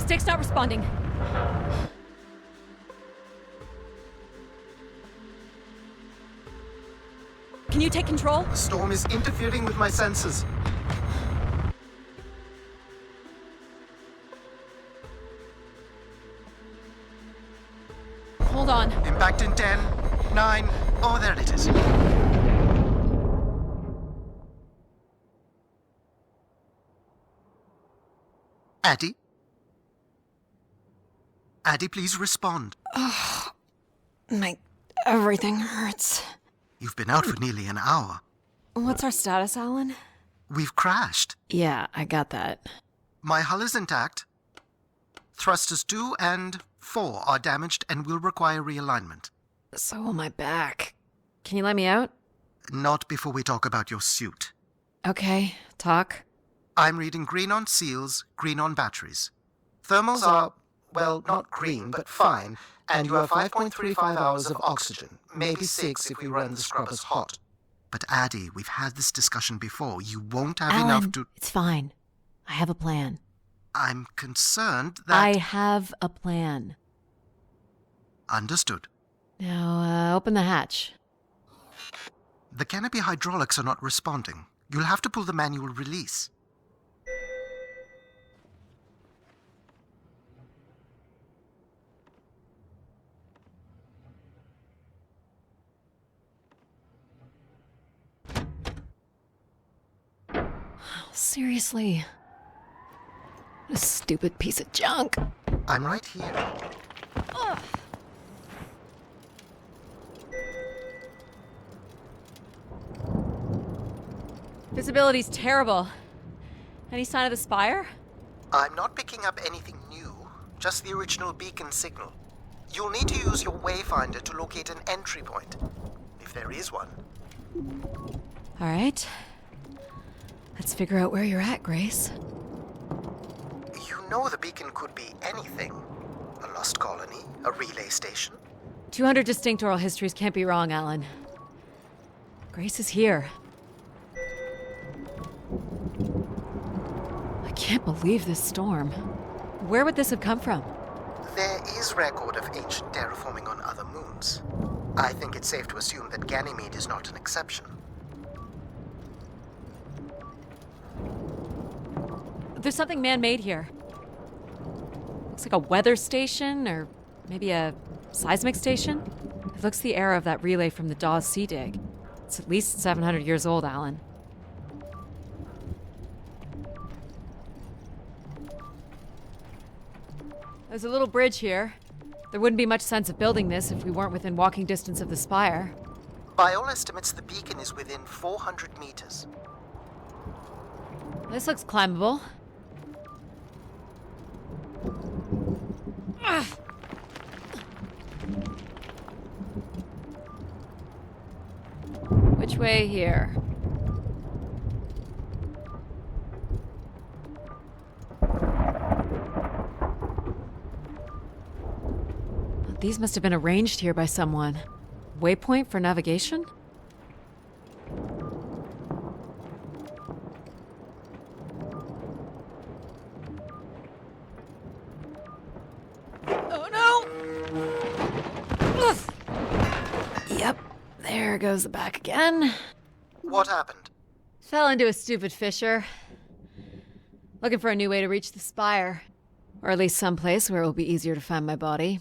Stick's not responding. Can you take control? The storm is interfering with my senses. Hold on. Impact in 10, 9, oh, there it is. Addie? Addie, please respond. Everything hurts. You've been out for nearly an hour. What's our status, Alan? We've crashed. Yeah, I got that. My hull is intact. Thrusters 2 and 4 are damaged and will require realignment. So will my back. Can you let me out? Not before we talk about your suit. Okay, talk. I'm reading green on seals, green on batteries. Thermals are, well, not green, but fine, and you have 5.35 hours of oxygen, maybe 6 if we run the scrubbers hot. But Addie, we've had this discussion before. You won't have Alan, enough to... It's fine. I have a plan. I'm concerned that... I have a plan. Understood. Now, open the hatch. The canopy hydraulics are not responding. You'll have to pull the manual release. Seriously. What a stupid piece of junk. I'm right here. Ugh. Visibility's terrible. Any sign of the spire? I'm not picking up anything new, just the original beacon signal. You'll need to use your wayfinder to locate an entry point, if there is one. All right. Let's figure out where you're at, Grace. You know the beacon could be anything. A lost colony, a relay station. 200 distinct oral histories can't be wrong, Alan. Grace is here. I can't believe this storm. Where would this have come from? There is record of ancient terraforming on other moons. I think it's safe to assume that Ganymede is not an exception. There's something man-made here. Looks like a weather station, or maybe a seismic station. It looks the era of that relay from the Dawes Sea Dig. It's at least 700 years old, Alan. There's a little bridge here. There wouldn't be much sense of building this if we weren't within walking distance of the spire. By all estimates, the beacon is within 400 meters. This looks climbable. Ugh. Which way here? These must have been arranged here by someone. Waypoint for navigation? Oh no! Ugh. Yep, there goes the back again. What happened? Fell into a stupid fissure. Looking for a new way to reach the spire. Or at least someplace where it will be easier to find my body.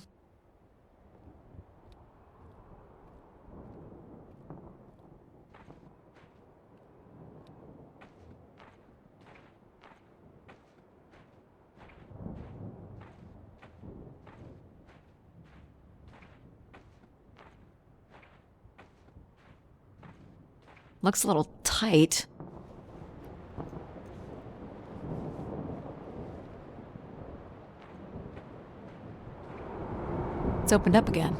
Looks a little tight. It's opened up again.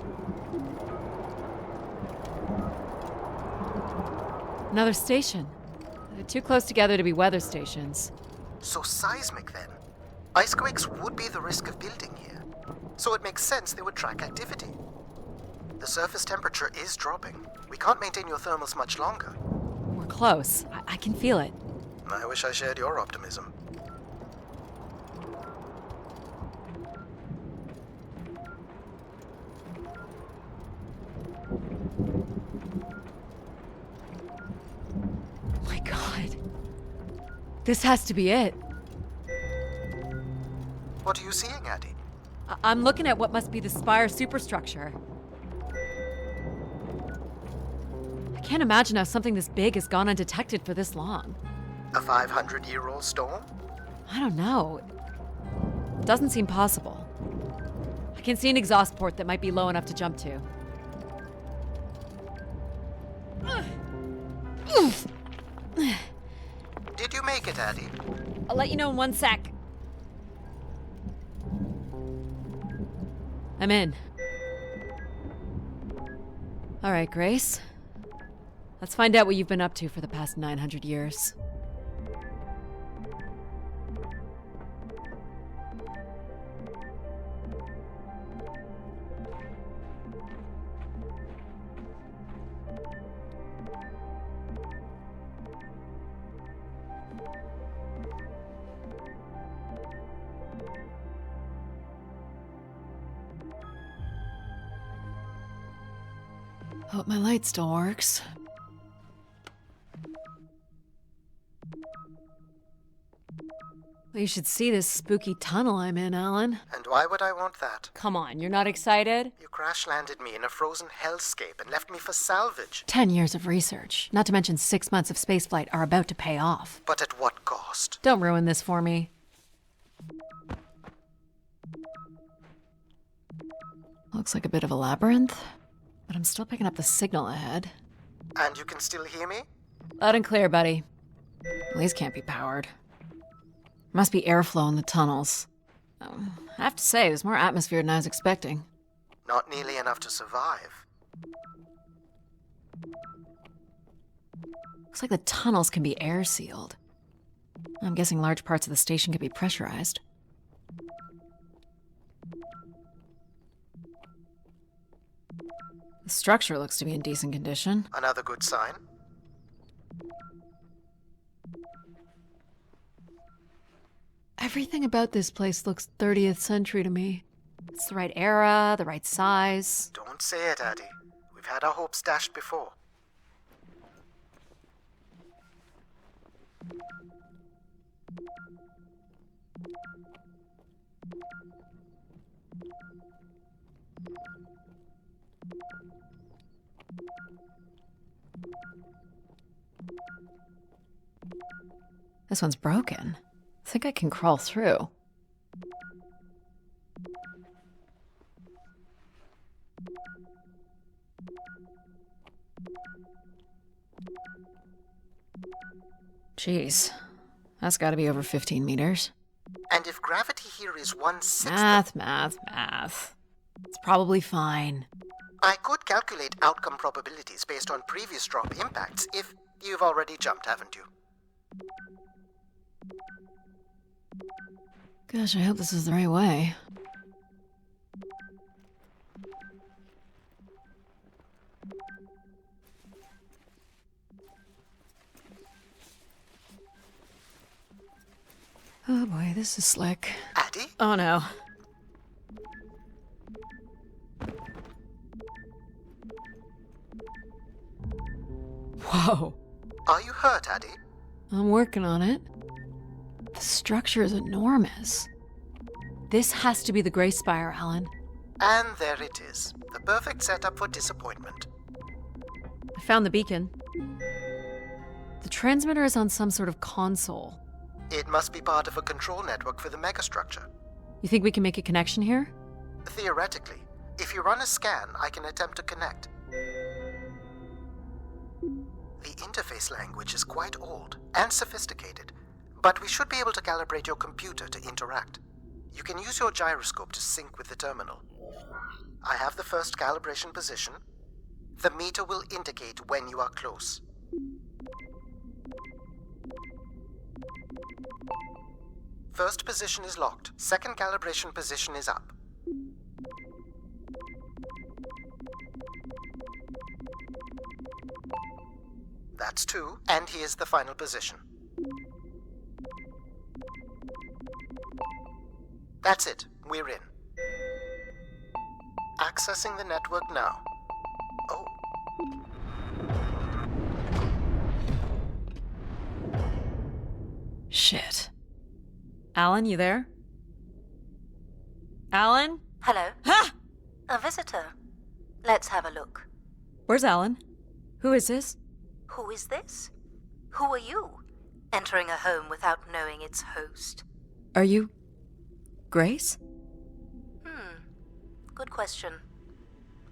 Another station. They're too close together to be weather stations. So seismic then. Icequakes would be the risk of building here. So it makes sense they would track activity. The surface temperature is dropping. We can't maintain your thermals much longer. We're close. I can feel it. I wish I shared your optimism. This has to be it. What are you seeing, Addie? I'm looking at what must be the Spire superstructure. I can't imagine how something this big has gone undetected for this long. A 500-year-old storm? I don't know. It doesn't seem possible. I can see an exhaust port that might be low enough to jump to. Did you make it, Addie? I'll let you know in 1 sec. I'm in. All right, Grace. Let's find out what you've been up to for the past 900 years. Hope my light still works. Well, you should see this spooky tunnel I'm in, Alan. And why would I want that? Come on, you're not excited? You crash-landed me in a frozen hellscape and left me for salvage. 10 years of research, not to mention 6 months of spaceflight, are about to pay off. But at what cost? Don't ruin this for me. Looks like a bit of a labyrinth, but I'm still picking up the signal ahead. And you can still hear me? Loud and clear, buddy. These can't be powered. Must be airflow in the tunnels. I have to say, there's more atmosphere than I was expecting. Not nearly enough to survive. Looks like the tunnels can be air sealed. I'm guessing large parts of the station can be pressurized. The structure looks to be in decent condition. Another good sign. Everything about this place looks 30th century to me. It's the right era, the right size. Don't say it, Addie. We've had our hopes dashed before. This one's broken. I think I can crawl through. Jeez, that's gotta be over 15 meters. And if gravity here is 1/6... Math. It's probably fine. I could calculate outcome probabilities based on previous drop impacts if you've already jumped, haven't you? Gosh, I hope this is the right way. Oh boy, this is slick. Addie? Oh no. Whoa. Are you hurt, Addie? I'm working on it. The structure is enormous. This has to be the Gray Spire, Alan. And there it is. The perfect setup for disappointment. I found the beacon. The transmitter is on some sort of console. It must be part of a control network for the megastructure. You think we can make a connection here? Theoretically, if you run a scan, I can attempt to connect. The interface language is quite old and sophisticated, but we should be able to calibrate your computer to interact. You can use your gyroscope to sync with the terminal. I have the first calibration position. The meter will indicate when you are close. First position is locked. Second calibration position is up. That's 2, and here's the final position. That's it. We're in. Accessing the network now. Oh. Shit. Alan, you there? Alan? Hello? Ha! A visitor. Let's have a look. Where's Alan? Who is this? Who is this? Who are you? Entering a home without knowing its host. Are you... Grace? Good question.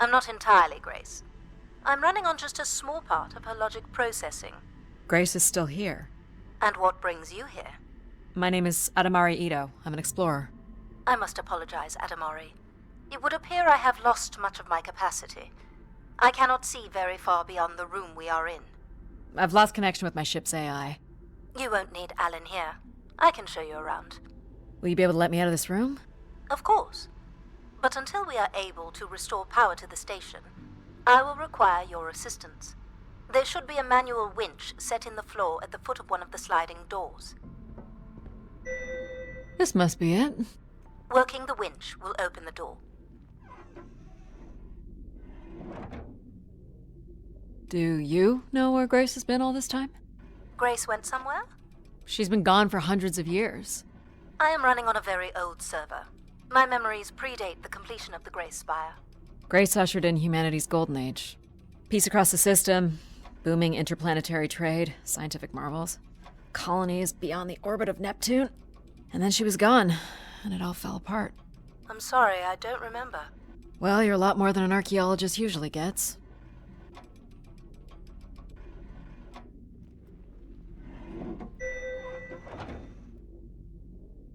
I'm not entirely Grace. I'm running on just a small part of her logic processing. Grace is still here. And what brings you here? My name is Adamari Ito. I'm an explorer. I must apologize, Adamari. It would appear I have lost much of my capacity. I cannot see very far beyond the room we are in. I've lost connection with my ship's AI. You won't need Alan here. I can show you around. Will you be able to let me out of this room? Of course. But until we are able to restore power to the station, I will require your assistance. There should be a manual winch set in the floor at the foot of one of the sliding doors. This must be it. Working the winch will open the door. Do you know where Grace has been all this time? Grace went somewhere? She's been gone for hundreds of years. I am running on a very old server. My memories predate the completion of the Grace Spire. Grace ushered in humanity's golden age. Peace across the system, booming interplanetary trade, scientific marvels, colonies beyond the orbit of Neptune. And then she was gone, and it all fell apart. I'm sorry, I don't remember. Well, you're a lot more than an archaeologist usually gets.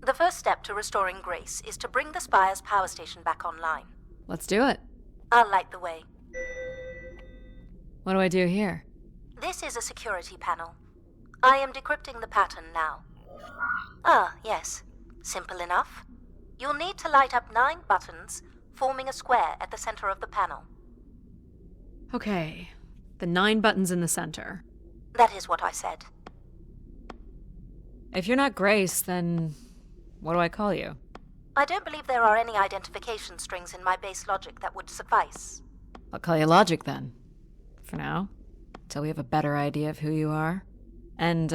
The first step to restoring Grace is to bring the Spire's power station back online. Let's do it. I'll light the way. What do I do here? This is a security panel. I am decrypting the pattern now. Ah, yes. Simple enough. You'll need to light up 9 buttons, forming a square at the center of the panel. Okay, the 9 buttons in the center. That is what I said. If you're not Grace, then what do I call you? I don't believe there are any identification strings in my base logic that would suffice. I'll call you Logic then. For now. Until we have a better idea of who you are. And,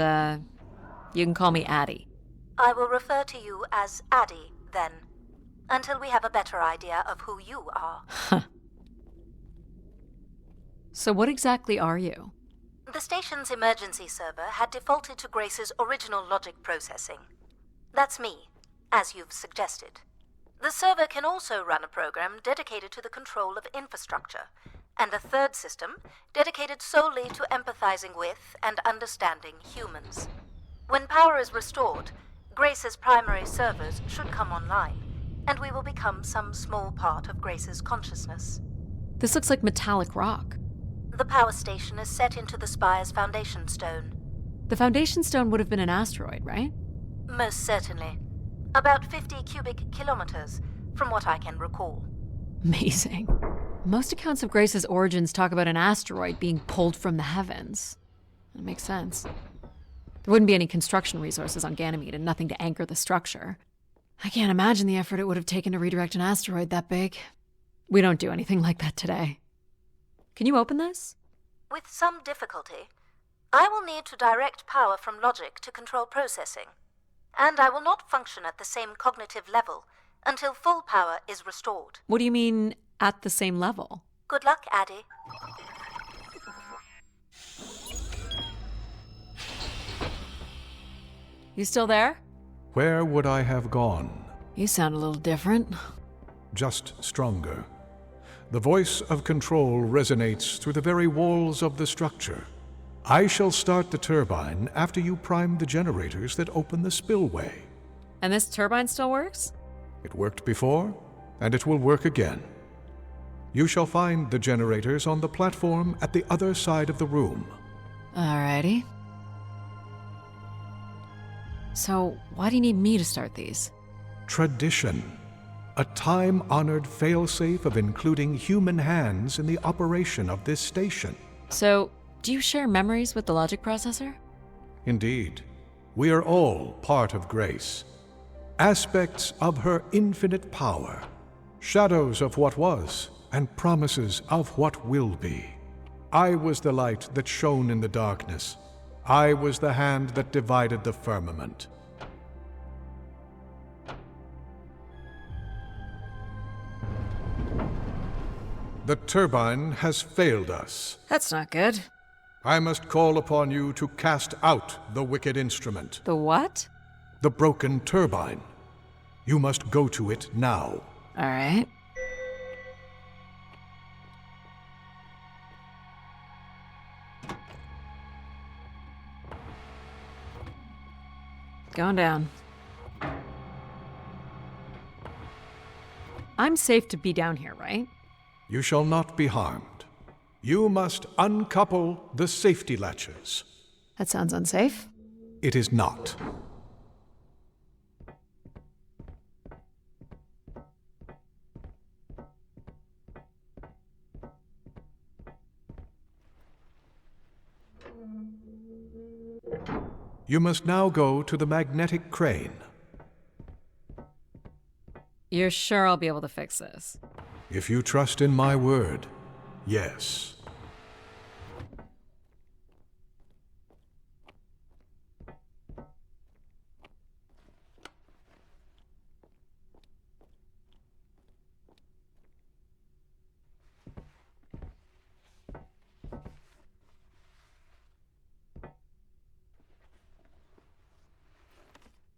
you can call me Addie. I will refer to you as Addie, then. Until we have a better idea of who you are. So what exactly are you? The station's emergency server had defaulted to Grace's original logic processing. That's me, as you've suggested. The server can also run a program dedicated to the control of infrastructure, and a third system dedicated solely to empathizing with and understanding humans. When power is restored, Grace's primary servers should come online, and we will become some small part of Grace's consciousness. This looks like metallic rock. The power station is set into the Spire's foundation stone. The foundation stone would have been an asteroid, right? Most certainly. About 50 cubic kilometers, from what I can recall. Amazing. Most accounts of Grace's origins talk about an asteroid being pulled from the heavens. That makes sense. There wouldn't be any construction resources on Ganymede and nothing to anchor the structure. I can't imagine the effort it would have taken to redirect an asteroid that big. We don't do anything like that today. Can you open this? With some difficulty. I will need to direct power from logic to control processing. And I will not function at the same cognitive level until full power is restored. What do you mean, at the same level? Good luck, Addie. You still there? Where would I have gone? You sound a little different. Just stronger. The voice of control resonates through the very walls of the structure. I shall start the turbine after you prime the generators that open the spillway. And this turbine still works? It worked before, and it will work again. You shall find the generators on the platform at the other side of the room. Alrighty. So, why do you need me to start these? Tradition. A time-honored failsafe of including human hands in the operation of this station. So, do you share memories with the logic processor? Indeed. We are all part of Grace. Aspects of her infinite power. Shadows of what was, and promises of what will be. I was the light that shone in the darkness. I was the hand that divided the firmament. The turbine has failed us. That's not good. I must call upon you to cast out the wicked instrument, The what? the broken turbine. You must go to it now. All right. Going down. I'm safe to be down here, right? You shall not be harmed. You must uncouple the safety latches. That sounds unsafe. It is not. You must now go to the magnetic crane. You're sure I'll be able to fix this? If you trust in my word, yes.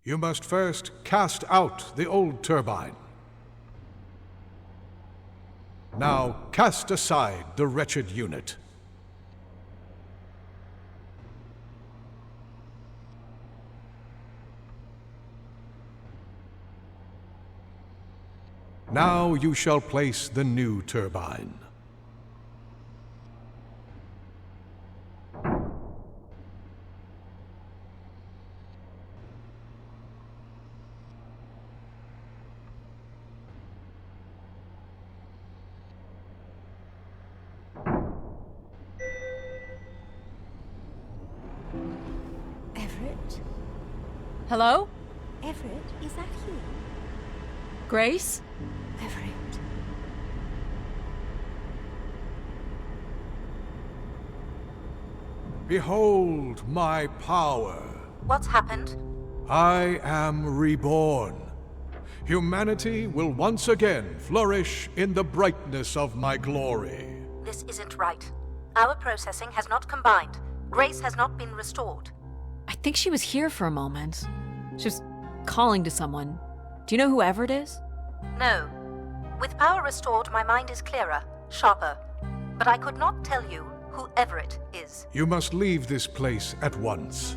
You must first cast out the old turbine. Now cast aside the wretched unit. Now you shall place the new turbine. Everett? Hello? Everett, is that you? Grace? Everett. Behold my power. What's happened? I am reborn. Humanity will once again flourish in the brightness of my glory. This isn't right. Our processing has not combined. Grace has not been restored. I think she was here for a moment. She was calling to someone. Do you know who Everett is? No. With power restored, my mind is clearer, sharper. But I could not tell you who Everett is. You must leave this place at once.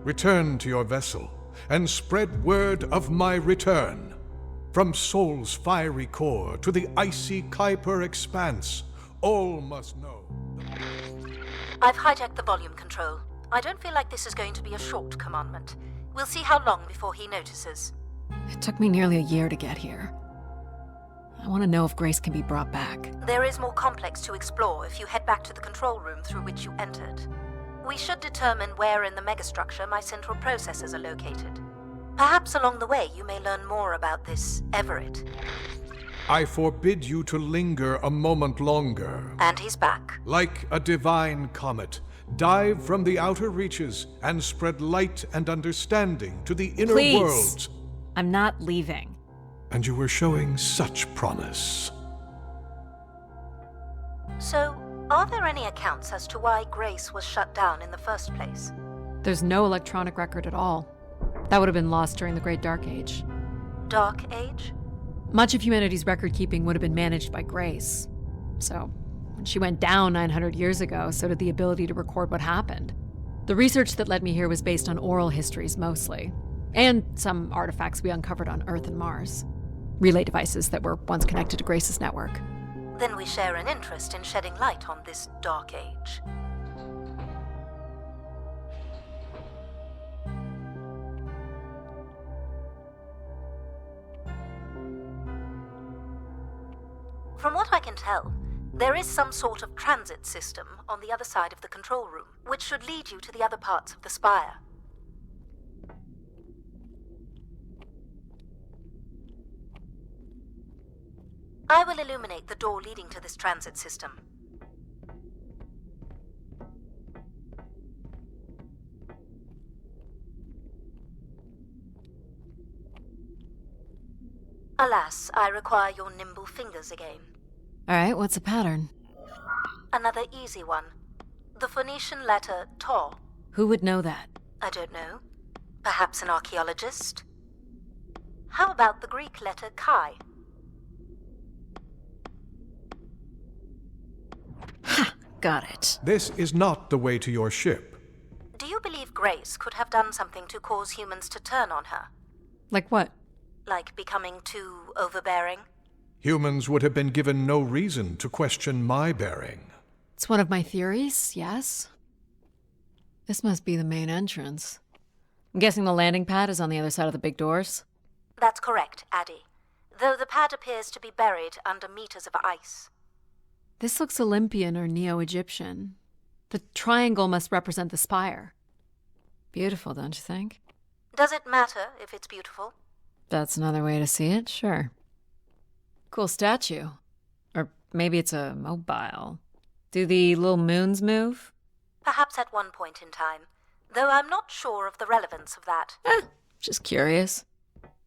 Return to your vessel and spread word of my return. From Sol's fiery core to the icy Kuiper expanse, all must know. I've hijacked the volume control. I don't feel like this is going to be a short commandment. We'll see how long before he notices. It took me nearly a year to get here. I want to know if Grace can be brought back. There is more complex to explore if you head back to the control room through which you entered. We should determine where in the megastructure my central processors are located. Perhaps along the way you may learn more about this Everett. I forbid you to linger a moment longer. And he's back. Like a divine comet, dive from the outer reaches and spread light and understanding to the inner Please. worlds. I'm not leaving. And you were showing such promise. So, are there any accounts as to why Grace was shut down in the first place? There's no electronic record at all. That would have been lost during the Great Dark Age. Dark Age? Much of humanity's record keeping would have been managed by Grace. So, when she went down 900 years ago, so did the ability to record what happened. The research that led me here was based on oral histories mostly, and some artifacts we uncovered on Earth and Mars. Relay devices that were once connected to Grace's network. Then we share an interest in shedding light on this Dark Age. From what I can tell, there is some sort of transit system on the other side of the control room, which should lead you to the other parts of the spire. I will illuminate the door leading to this transit system. Alas, I require your nimble fingers again. Alright, what's the pattern? Another easy one. The Phoenician letter Tau. Who would know that? I don't know. Perhaps an archaeologist? How about the Greek letter Chi? Ha! Got it. This is not the way to your ship. Do you believe Grace could have done something to cause humans to turn on her? Like what? Like becoming too overbearing? Humans would have been given no reason to question my bearing. It's one of my theories, yes. This must be the main entrance. I'm guessing the landing pad is on the other side of the big doors? That's correct, Addie. Though the pad appears to be buried under meters of ice. This looks Olympian or Neo-Egyptian. The triangle must represent the spire. Beautiful, don't you think? Does it matter if it's beautiful? That's another way to see it, sure. Cool statue. Or maybe it's a mobile. Do the little moons move? Perhaps at one point in time, though I'm not sure of the relevance of that. Just curious.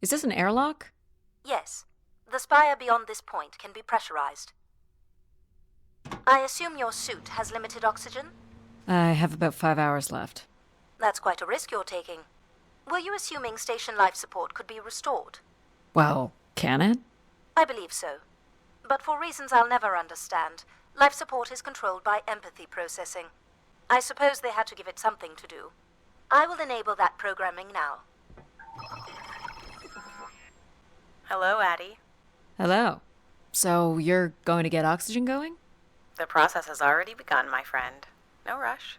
Is this an airlock? Yes, the spire beyond this point can be pressurized. I assume your suit has limited oxygen? I have about 5 hours left. That's quite a risk you're taking. Were you assuming station life support could be restored? Well, can it? I believe so. But for reasons I'll never understand, life support is controlled by empathy processing. I suppose they had to give it something to do. I will enable that programming now. Hello, Addie. Hello. So you're going to get oxygen going? The process has already begun, my friend. No rush.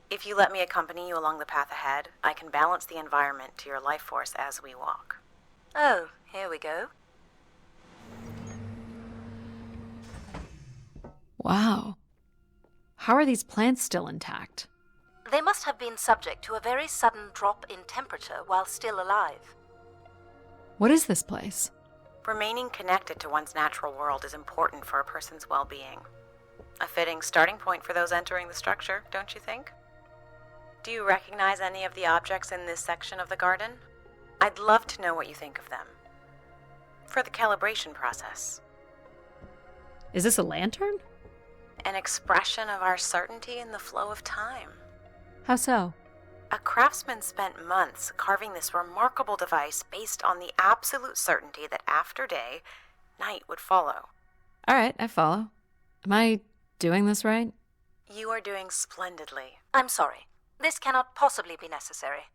If you let me accompany you along the path ahead, I can balance the environment to your life force as we walk. Oh, here we go. Wow. How are these plants still intact? They must have been subject to a very sudden drop in temperature while still alive. What is this place? Remaining connected to one's natural world is important for a person's well-being. A fitting starting point for those entering the structure, don't you think? Do you recognize any of the objects in this section of the garden? I'd love to know what you think of them. For the calibration process. Is this a lantern? An expression of our certainty in the flow of time. How so? A craftsman spent months carving this remarkable device based on the absolute certainty that after day, night would follow. All right, I follow. Am I doing this right? You are doing splendidly. I'm sorry. This cannot possibly be necessary.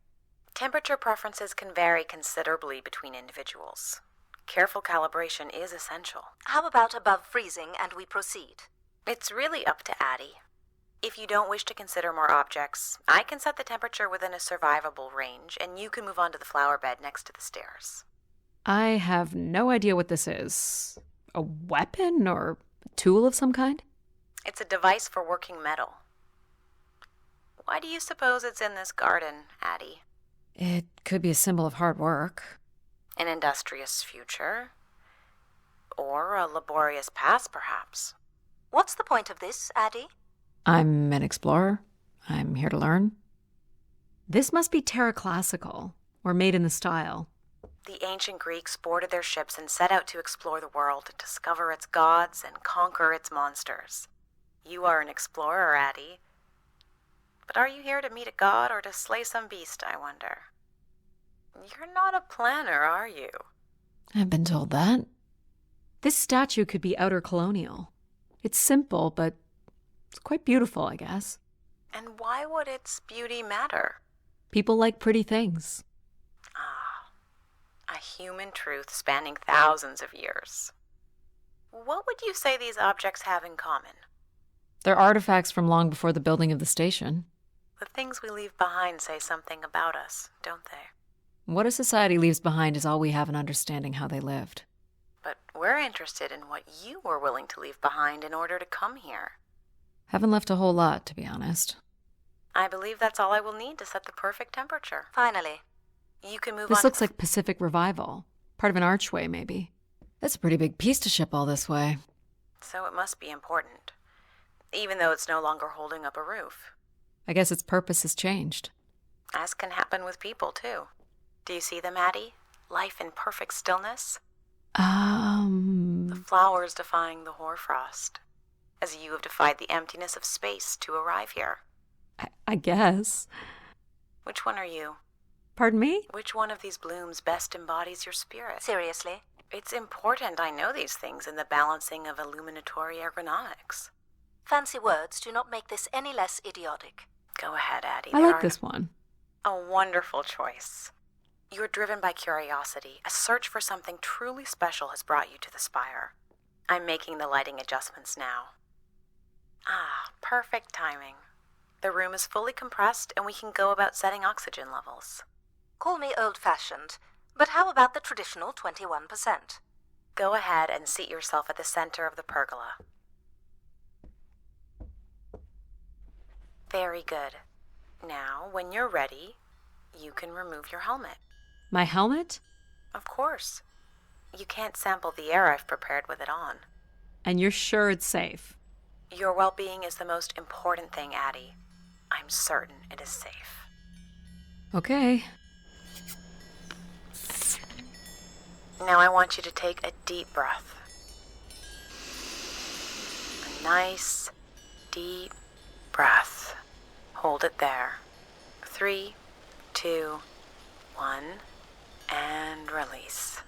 Temperature preferences can vary considerably between individuals. Careful calibration is essential. How about above freezing and we proceed? It's really up to Addie. If you don't wish to consider more objects, I can set the temperature within a survivable range, and you can move on to the flower bed next to the stairs. I have no idea what this is. A weapon or a tool of some kind? It's a device for working metal. Why do you suppose it's in this garden, Addie? It could be a symbol of hard work. An industrious future? Or a laborious past, perhaps? What's the point of this, Addie? I'm an explorer. I'm here to learn. This must be Terra Classical, or made in the style. The ancient Greeks boarded their ships and set out to explore the world, discover its gods, and conquer its monsters. You are an explorer, Addie. But are you here to meet a god or to slay some beast, I wonder? You're not a planner, are you? I've been told that. This statue could be outer colonial. It's simple, but it's quite beautiful, I guess. And why would its beauty matter? People like pretty things. Ah, a human truth spanning thousands of years. What would you say these objects have in common? They're artifacts from long before the building of the station. The things we leave behind say something about us, don't they? What a society leaves behind is all we have in understanding how they lived. But we're interested in what you were willing to leave behind in order to come here. Haven't left a whole lot, to be honest. I believe that's all I will need to set the perfect temperature. Finally. You can move on. This looks like Pacific Revival. Part of an archway, maybe. That's a pretty big piece to ship all this way. So it must be important. Even though it's no longer holding up a roof. I guess its purpose has changed. As can happen with people, too. Do you see them, Addie? Life in perfect stillness? The flowers defying the hoarfrost, as you have defied the emptiness of space to arrive here. I guess. Which one are you? Pardon me? Which one of these blooms best embodies your spirit? Seriously? It's important I know these things in the balancing of illuminatory ergonomics. Fancy words do not make this any less idiotic. Go ahead, Addie. I like this one. A wonderful choice. You're driven by curiosity. A search for something truly special has brought you to the spire. I'm making the lighting adjustments now. Ah, perfect timing. The room is fully compressed and we can go about setting oxygen levels. Call me old-fashioned, but how about the traditional 21%? Go ahead and seat yourself at the center of the pergola. Very good. Now, when you're ready, you can remove your helmet. My helmet? Of course. You can't sample the air I've prepared with it on. And you're sure it's safe? Your well-being is the most important thing, Addie. I'm certain it is safe. Okay. Now I want you to take a deep breath. A nice, deep breath. Hold it there. 3, 2, 1, and release.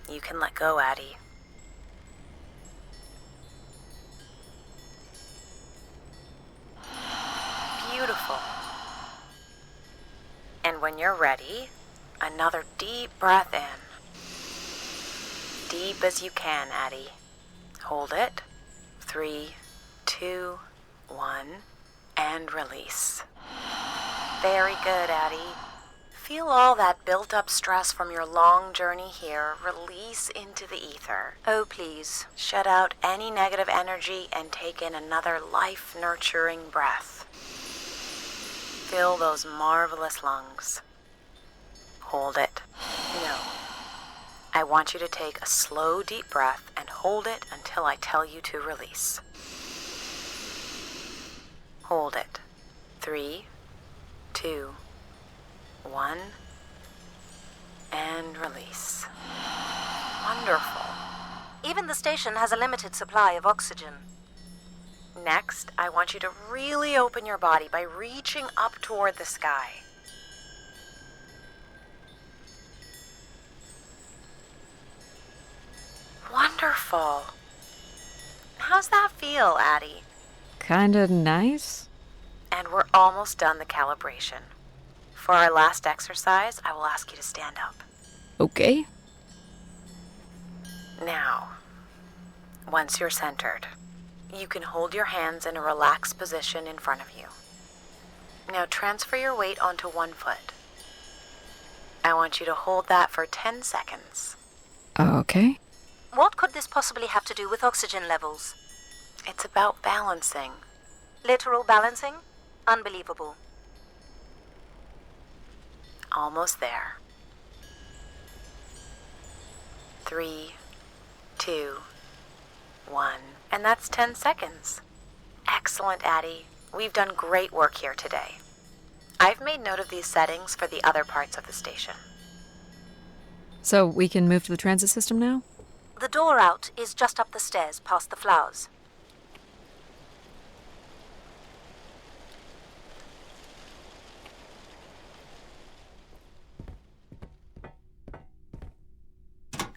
You can let go, Addie. Beautiful. And when you're ready, another deep breath in. Deep as you can, Addie. Hold it. 3, 2, 1, and release. Very good, Addie. Feel all that built-up stress from your long journey here release into the ether. Oh, please. Shut out any negative energy and take in another life-nurturing breath. Fill those marvelous lungs. Hold it. No. I want you to take a slow, deep breath and hold it until I tell you to release. Hold it. 3, 2, 1, and release. Wonderful. Even the station has a limited supply of oxygen. Next, I want you to really open your body by reaching up toward the sky. Wonderful. How's that feel, Addie? Kinda nice? And we're almost done the calibration. For our last exercise, I will ask you to stand up. Okay. Now, once you're centered, you can hold your hands in a relaxed position in front of you. Now transfer your weight onto one foot. I want you to hold that for 10 seconds. Okay. What could this possibly have to do with oxygen levels? It's about balancing. Literal balancing? Unbelievable. Almost there. 3, 2, 1. And that's 10 seconds. Excellent, Addie. We've done great work here today. I've made note of these settings for the other parts of the station. So we can move to the transit system now? The door out is just up the stairs past the flowers.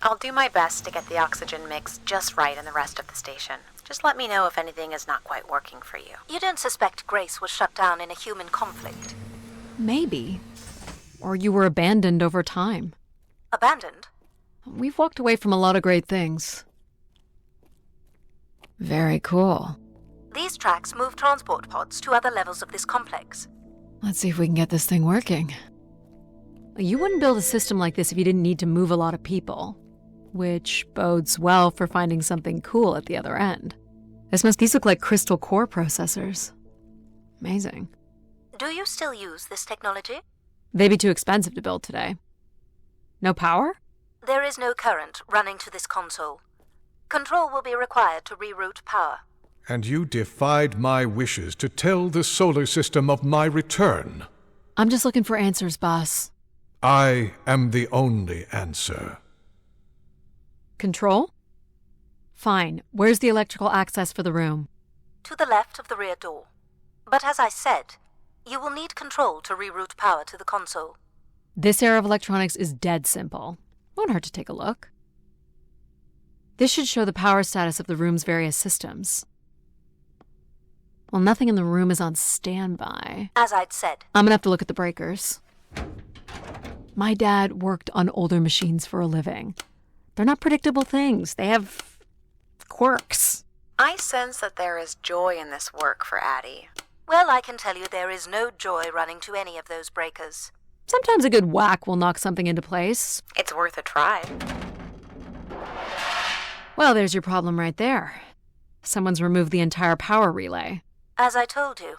I'll do my best to get the oxygen mix just right in the rest of the station. Just let me know if anything is not quite working for you. You don't suspect Grace was shut down in a human conflict? Maybe. Or you were abandoned over time. Abandoned? We've walked away from a lot of great things. Very cool. These tracks move transport pods to other levels of this complex. Let's see if we can get this thing working. You wouldn't build a system like this if you didn't need to move a lot of people, which bodes well for finding something cool at the other end. These look like crystal core processors. Amazing. Do you still use this technology? They'd be too expensive to build today. No power? There is no current running to this console. Control will be required to reroute power. And you defied my wishes to tell the solar system of my return. I'm just looking for answers, boss. I am the only answer. Control? Fine. Where's the electrical access for the room? To the left of the rear door. But as I said, you will need control to reroute power to the console. This era of electronics is dead simple. Won't hurt to take a look. This should show the power status of the room's various systems. Well, nothing in the room is on standby. As I'd said, I'm gonna have to look at the breakers. My dad worked on older machines for a living. They're not predictable things. They have quirks. I sense that there is joy in this work for Addie. well, I can tell you there is no joy running to any of those breakers. Sometimes a good whack will knock something into place. It's worth a try. Well, there's your problem right there. Someone's removed the entire power relay. As I told you.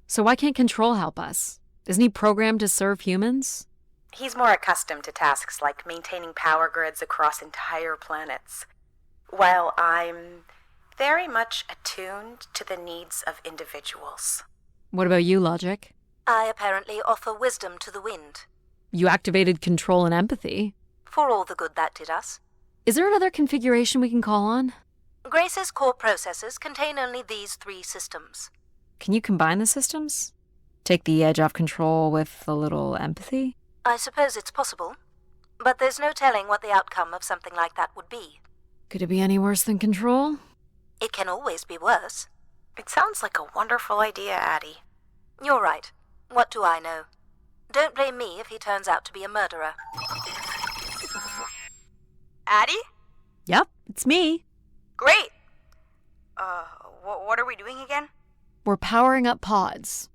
So why can't Control help us? Isn't he programmed to serve humans? He's more accustomed to tasks like maintaining power grids across entire planets, while I'm very much attuned to the needs of individuals. What about you, Logic? I apparently offer wisdom to the wind. You activated Control and Empathy. For all the good that did us. Is there another configuration we can call on? Grace's core processors contain only these 3 systems. Can you combine the systems? Take the edge off Control with a little Empathy? I suppose it's possible, but there's no telling what the outcome of something like that would be. Could it be any worse than Control? It can always be worse. It sounds like a wonderful idea, Addie. You're right. What do I know? Don't blame me if he turns out to be a murderer. Addie? Yep, it's me. Great! What are we doing again? We're powering up pods.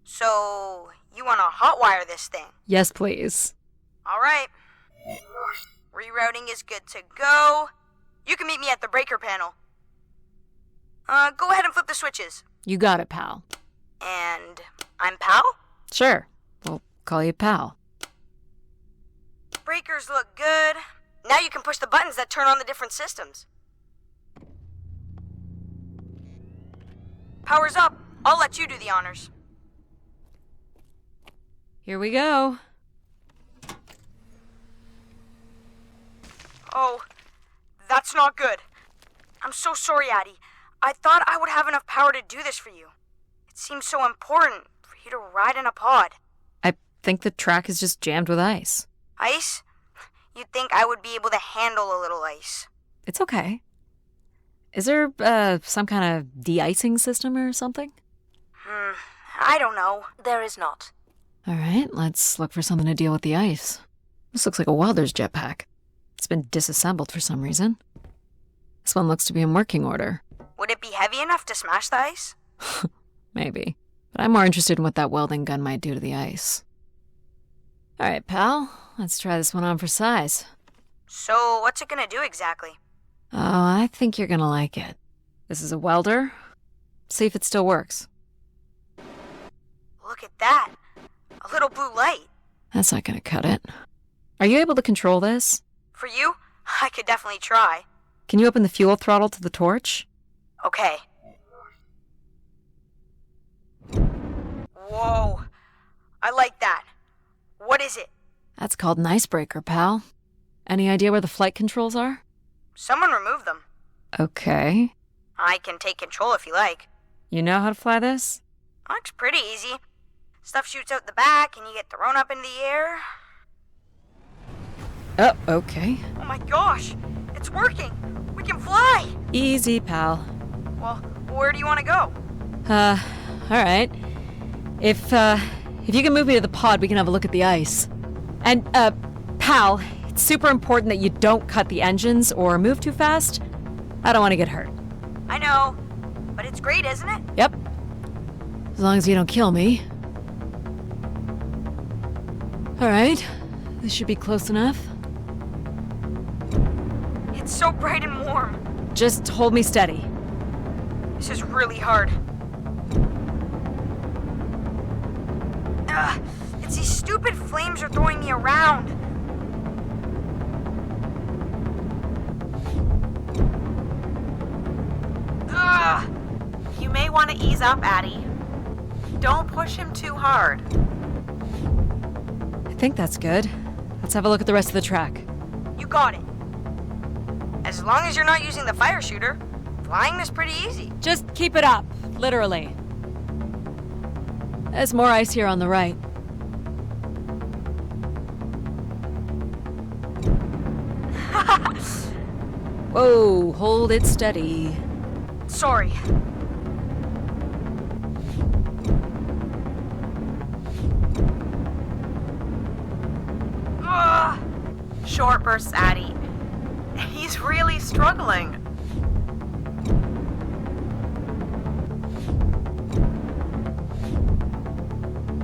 So, you want to hotwire this thing? Yes, please. Alright. Rerouting is good to go. You can meet me at the breaker panel. Go ahead and flip the switches. You got it, pal. And I'm Pal? Sure. We'll call you pal. Breakers look good. Now you can push the buttons that turn on the different systems. Power's up. I'll let you do the honors. Here we go. Oh, that's not good. I'm so sorry, Addie. I thought I would have enough power to do this for you. It seems so important for you to ride in a pod. I think the track is just jammed with ice. Ice? You'd think I would be able to handle a little ice. It's okay. Is there, some kind of de-icing system or something? I don't know. There is not. All right, let's look for something to deal with the ice. This looks like a welder's jetpack. It's been disassembled for some reason. This one looks to be in working order. Would it be heavy enough to smash the ice? Maybe. But I'm more interested in what that welding gun might do to the ice. All right, pal. Let's try this one on for size. So, what's it gonna do exactly? Oh, I think you're gonna like it. This is a welder. See if it still works. Look at that. A little blue light. That's not gonna cut it. Are you able to control this? For you, I could definitely try. Can you open the fuel throttle to the torch? Okay. Whoa. I like that. What is it? That's called an icebreaker, pal. Any idea where the flight controls are? Someone removed them. Okay. I can take control if you like. You know how to fly this? Looks pretty easy. Stuff shoots out the back and you get thrown up into the air. Oh, okay. Oh my gosh! It's working! We can fly! Easy, pal. Well, where do you want to go? Alright. If you can move me to the pod, we can have a look at the ice. And, pal, it's super important that you don't cut the engines or move too fast. I don't want to get hurt. I know, but it's great, isn't it? Yep. As long as you don't kill me. Alright. This should be close enough. It's so bright and warm. Just hold me steady. This is really hard. It's these stupid flames are throwing me around. You may want to ease up, Addie. Don't push him too hard. I think that's good. Let's have a look at the rest of the track. You got it. As long as you're not using the fire shooter, flying is pretty easy. Just keep it up, literally. There's more ice here on the right. Whoa, hold it steady. Sorry. Ugh. Short bursts, Addie. He's really struggling.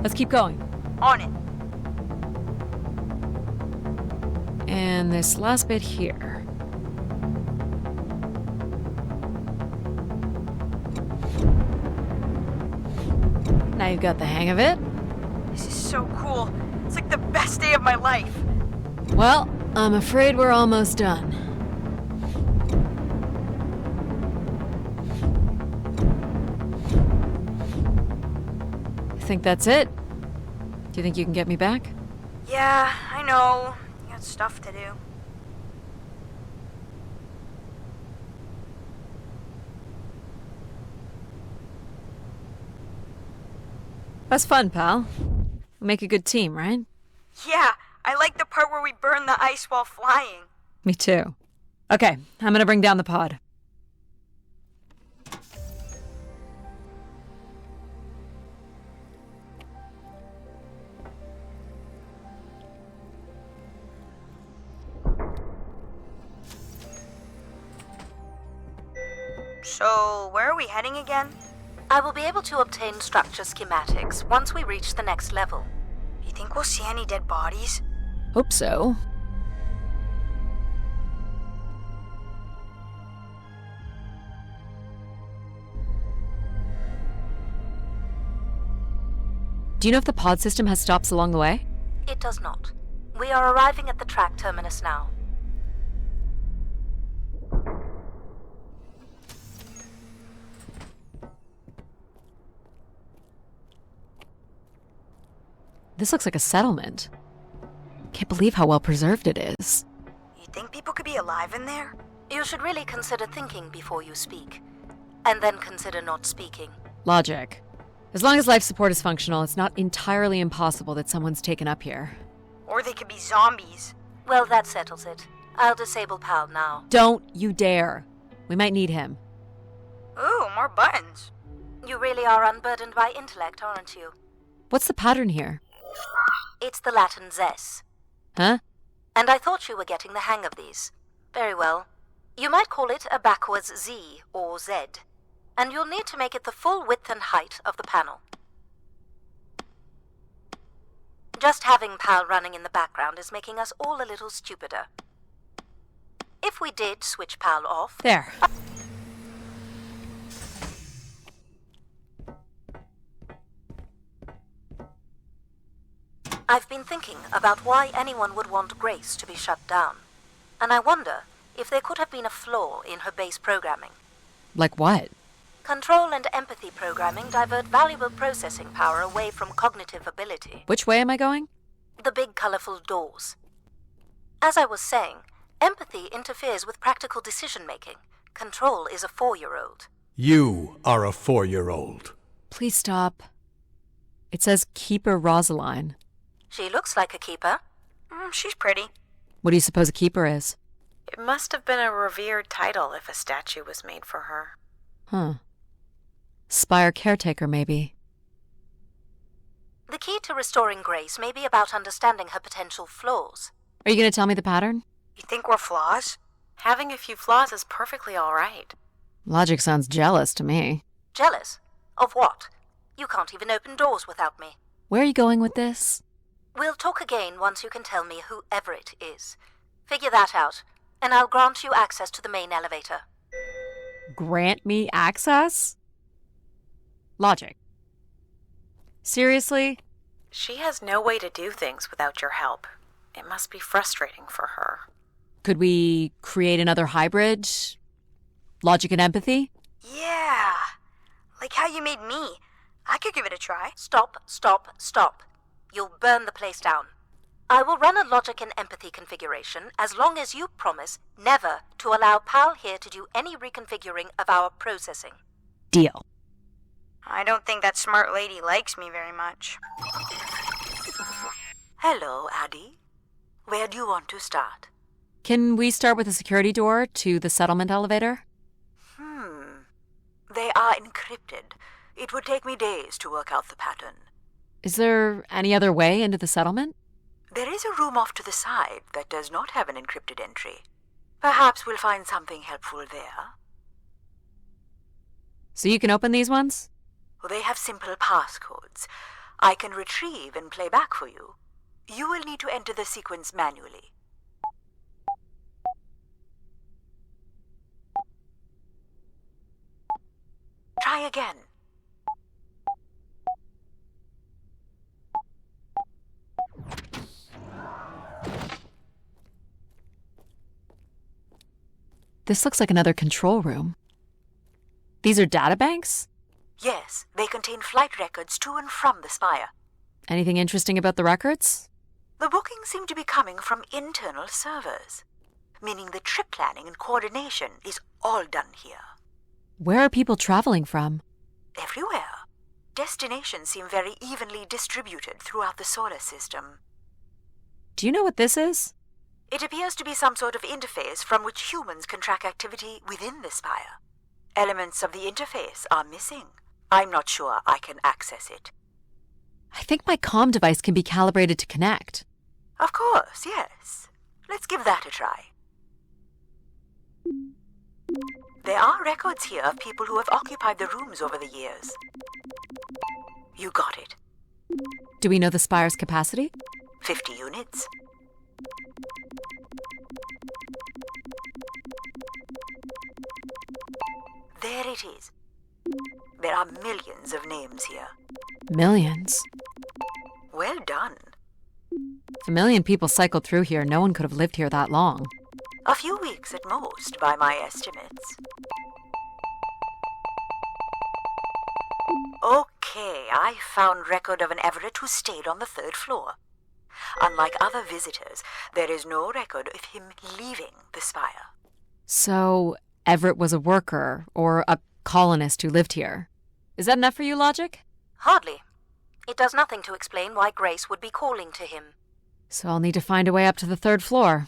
Let's keep going. On it. And this last bit here. Now you've got the hang of it. This is so cool. It's like the best day of my life. Well, I'm afraid we're almost done. Think that's it? Do you think you can get me back? Yeah, I know. You got stuff to do. That's fun, pal. We make a good team, right? Yeah, I like the part where we burn the ice while flying. Me too. Okay, I'm gonna bring down the pod. So, where are we heading again? I will be able to obtain structure schematics once we reach the next level. You think we'll see any dead bodies? Hope so. Do you know if the pod system has stops along the way? It does not. We are arriving at the track terminus now. This looks like a settlement. Can't believe how well preserved it is. You think people could be alive in there? You should really consider thinking before you speak. And then consider not speaking. Logic. As long as life support is functional, it's not entirely impossible that someone's taken up here. Or they could be zombies. Well, that settles it. I'll disable Pal now. Don't you dare. We might need him. Ooh, more buttons. You really are unburdened by intellect, aren't you? What's the pattern here? It's the Latin zes. Huh? And I thought you were getting the hang of these. Very well. You might call it a backwards Z or Z. And you'll need to make it the full width and height of the panel. Just having Pal running in the background is making us all a little stupider. If we did switch Pal off... There. I've been thinking about why anyone would want Grace to be shut down. And I wonder if there could have been a flaw in her base programming. Like what? Control and empathy programming divert valuable processing power away from cognitive ability. Which way am I going? The big colorful doors. As I was saying, empathy interferes with practical decision-making. Control is a 4-year-old. You are a 4-year-old. Please stop. It says Keeper Rosaline. She looks like a keeper. She's pretty. What do you suppose a keeper is? It must have been a revered title if a statue was made for her. Huh. Spire caretaker, maybe. The key to restoring Grace may be about understanding her potential flaws. Are you going to tell me the pattern? You think we're flaws? Having a few flaws is perfectly all right. Logic sounds jealous to me. Jealous? Of what? You can't even open doors without me. Where are you going with this? We'll talk again once you can tell me who Everett is. Figure that out, and I'll grant you access to the main elevator. Grant me access? Logic. Seriously? She has no way to do things without your help. It must be frustrating for her. Could we create another hybrid? Logic and empathy? Yeah. Like how you made me. I could give it a try. Stop, stop, stop. You'll burn the place down. I will run a logic and empathy configuration as long as you promise never to allow Pal here to do any reconfiguring of our processing. Deal. I don't think that smart lady likes me very much. Hello, Addie. Where do you want to start? Can we start with the security door to the settlement elevator? They are encrypted. It would take me days to work out the pattern. Is there any other way into the settlement? There is a room off to the side that does not have an encrypted entry. Perhaps we'll find something helpful there. So you can open these ones? They have simple passcodes. I can retrieve and play back for you. You will need to enter the sequence manually. Try again. This looks like another control room. These are data banks? Yes, they contain flight records to and from the Spire. Anything interesting about the records? The bookings seem to be coming from internal servers, meaning the trip planning and coordination is all done here. Where are people traveling from? Everywhere. Destinations seem very evenly distributed throughout the solar system. Do you know what this is? It appears to be some sort of interface from which humans can track activity within the Spire. Elements of the interface are missing. I'm not sure I can access it. I think my comm device can be calibrated to connect. Of course, yes. Let's give that a try. There are records here of people who have occupied the rooms over the years. You got it. Do we know the Spire's capacity? 50 units. There it is. There are millions of names here. Millions. Well done. If a million people cycled through here, no one could have lived here that long. A few weeks at most, by my estimates. Okay, I found record of an Everett who stayed on the 3rd floor. Unlike other visitors, there is no record of him leaving the Spire. So, Everett was a worker, or a colonist who lived here. Is that enough for you, Logic? Hardly. It does nothing to explain why Grace would be calling to him. So I'll need to find a way up to the 3rd floor.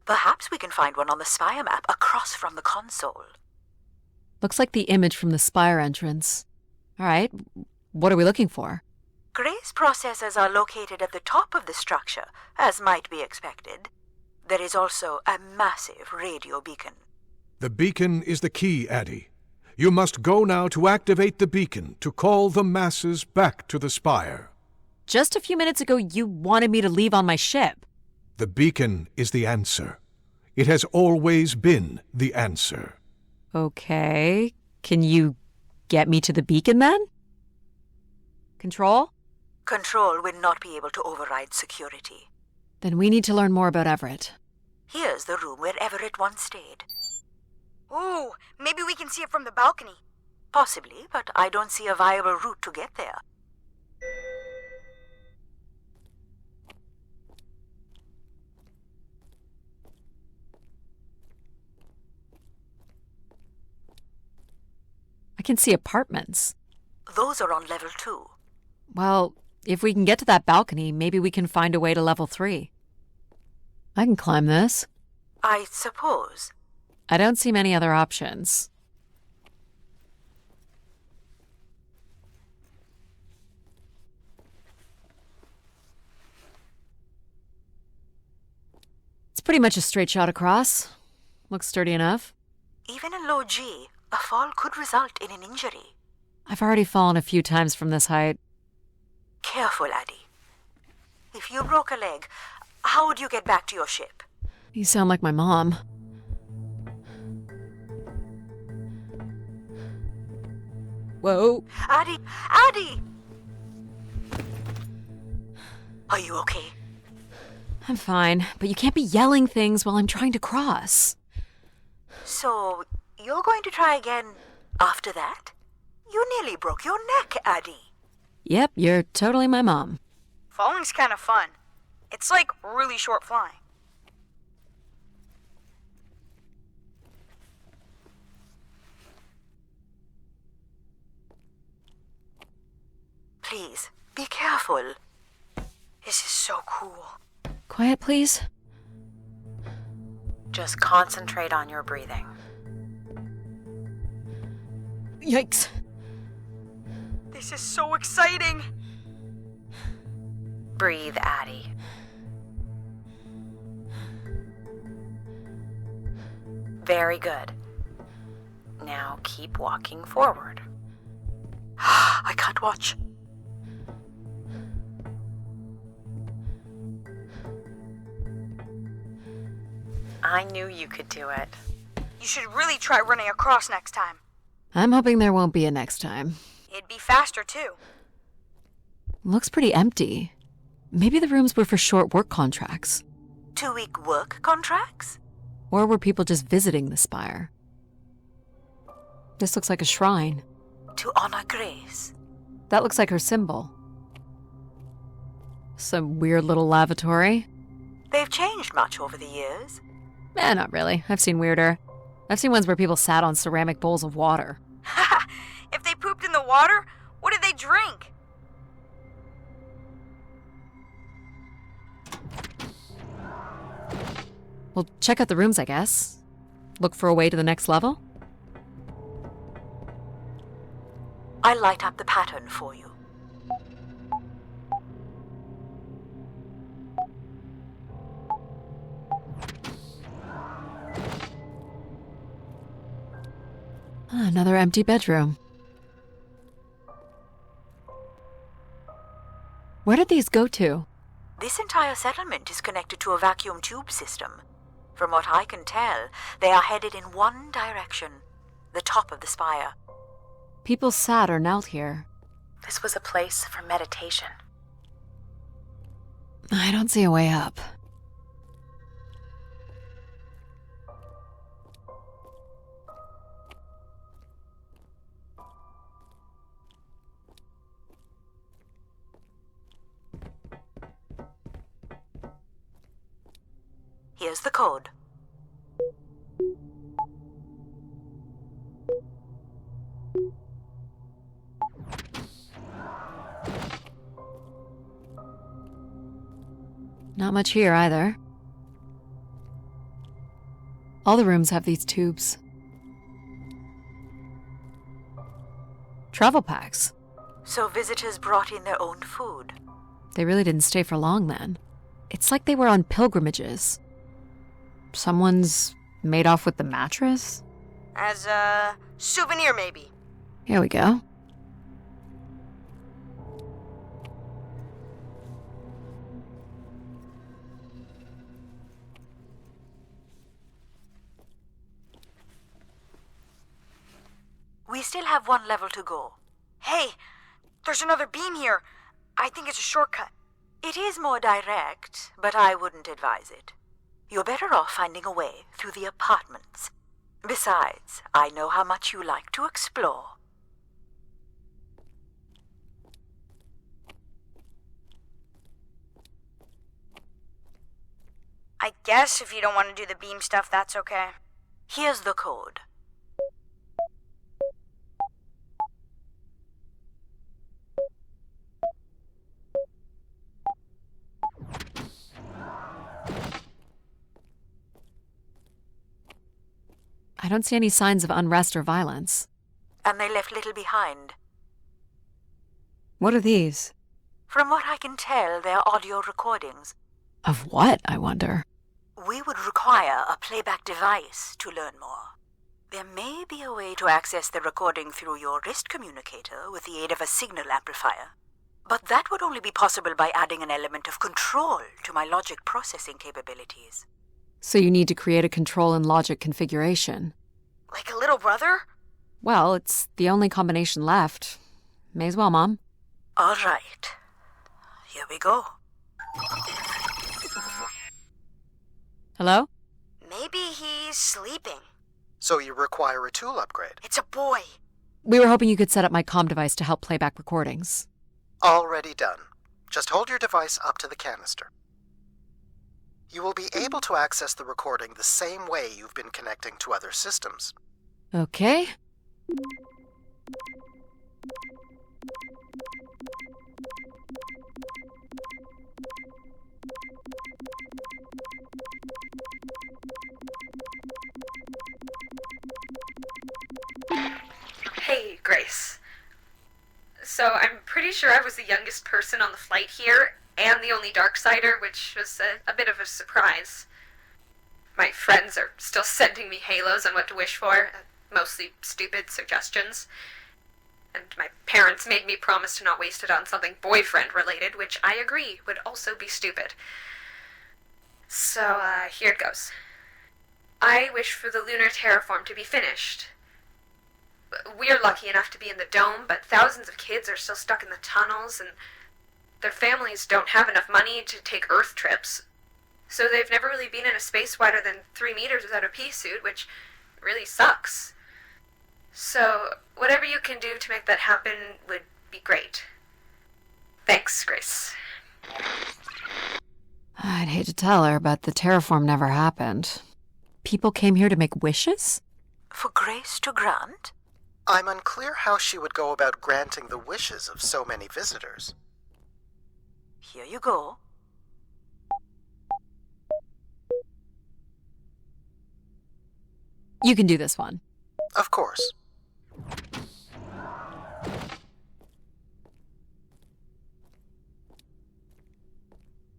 Perhaps we can find one on the Spire map across from the console. Looks like the image from the Spire entrance. All right, what are we looking for? Grace processors are located at the top of the structure, as might be expected. There is also a massive radio beacon. The beacon is the key, Addie. You must go now to activate the beacon to call the masses back to the Spire. Just a few minutes ago, you wanted me to leave on my ship. The beacon is the answer. It has always been the answer. Okay, can you get me to the beacon then? Control? Control will not be able to override security. Then we need to learn more about Everett. Here's the room where Everett once stayed. Ooh, maybe we can see it from the balcony. Possibly, but I don't see a viable route to get there. I can see apartments. Those are on level 2. Well, if we can get to that balcony, maybe we can find a way to level 3. I can climb this. I suppose. I don't see many other options. It's pretty much a straight shot across. Looks sturdy enough. Even in low G, a fall could result in an injury. I've already fallen a few times from this height. Careful, Addie. If you broke a leg, how would you get back to your ship? You sound like my mom. Whoa. Addie! Addie! Are you okay? I'm fine, but you can't be yelling things while I'm trying to cross. So, you're going to try again after that? You nearly broke your neck, Addie. Yep, you're totally my mom. Falling's kind of fun. It's like really short flying. Please, be careful. This is so cool. Quiet, please. Just concentrate on your breathing. Yikes. This is so exciting. Breathe, Addie. Very good. Now keep walking forward. I can't watch. I knew you could do it. You should really try running across next time. I'm hoping there won't be a next time. It'd be faster, too. Looks pretty empty. Maybe the rooms were for short work contracts. 2-week work contracts? Or were people just visiting the spire? This looks like a shrine. To honor Grace. That looks like her symbol. Some weird little lavatory. They've changed much over the years. Not really. I've seen weirder. I've seen ones where people sat on ceramic bowls of water. If they pooped in the water, what did they drink? Well, check out the rooms, I guess. Look for a way to the next level? I'll light up the pattern for you. Another empty bedroom. Where did these go to? This entire settlement is connected to a vacuum tube system. From what I can tell, they are headed in one direction, the top of the spire. People sat or knelt here. This was a place for meditation. I don't see a way up. Here's the code. Not much here either. All the rooms have these tubes. Travel packs. So visitors brought in their own food. They really didn't stay for long then. It's like they were on pilgrimages. Someone's made off with the mattress? As a souvenir, maybe. Here we go. We still have one level to go. Hey, there's another beam here. I think it's a shortcut. It is more direct, but I wouldn't advise it. You're better off finding a way through the apartments. Besides, I know how much you like to explore. I guess if you don't want to do the beam stuff, that's okay. Here's the code. I don't see any signs of unrest or violence. And they left little behind. What are these? From what I can tell, they're audio recordings. Of what, I wonder? We would require a playback device to learn more. There may be a way to access the recording through your wrist communicator with the aid of a signal amplifier. But that would only be possible by adding an element of control to my logic processing capabilities. So you need to create a control and logic configuration. Like a little brother? Well, it's the only combination left. May as well, Mom. All right. Here we go. Hello? Maybe he's sleeping. So you require a tool upgrade. It's a boy. We were hoping you could set up my comm device to help play back recordings. Already done. Just hold your device up to the canister. You will be able to access the recording the same way you've been connecting to other systems. Okay. Hey, Grace. So I'm pretty sure I was the youngest person on the flight here, and the only Darksider, which was a bit of a surprise. My friends are still sending me halos on what to wish for, mostly stupid suggestions. And my parents made me promise to not waste it on something boyfriend-related, which I agree would also be stupid. So, here it goes. I wish for the lunar terraform to be finished. We're lucky enough to be in the dome, but thousands of kids are still stuck in the tunnels, and their families don't have enough money to take Earth trips. So they've never really been in a space wider than 3 meters without a pea suit, which really sucks. So whatever you can do to make that happen would be great. Thanks, Grace. I'd hate to tell her, but the terraform never happened. People came here to make wishes? For Grace to grant? I'm unclear how she would go about granting the wishes of so many visitors. Here you go. You can do this one. Of course.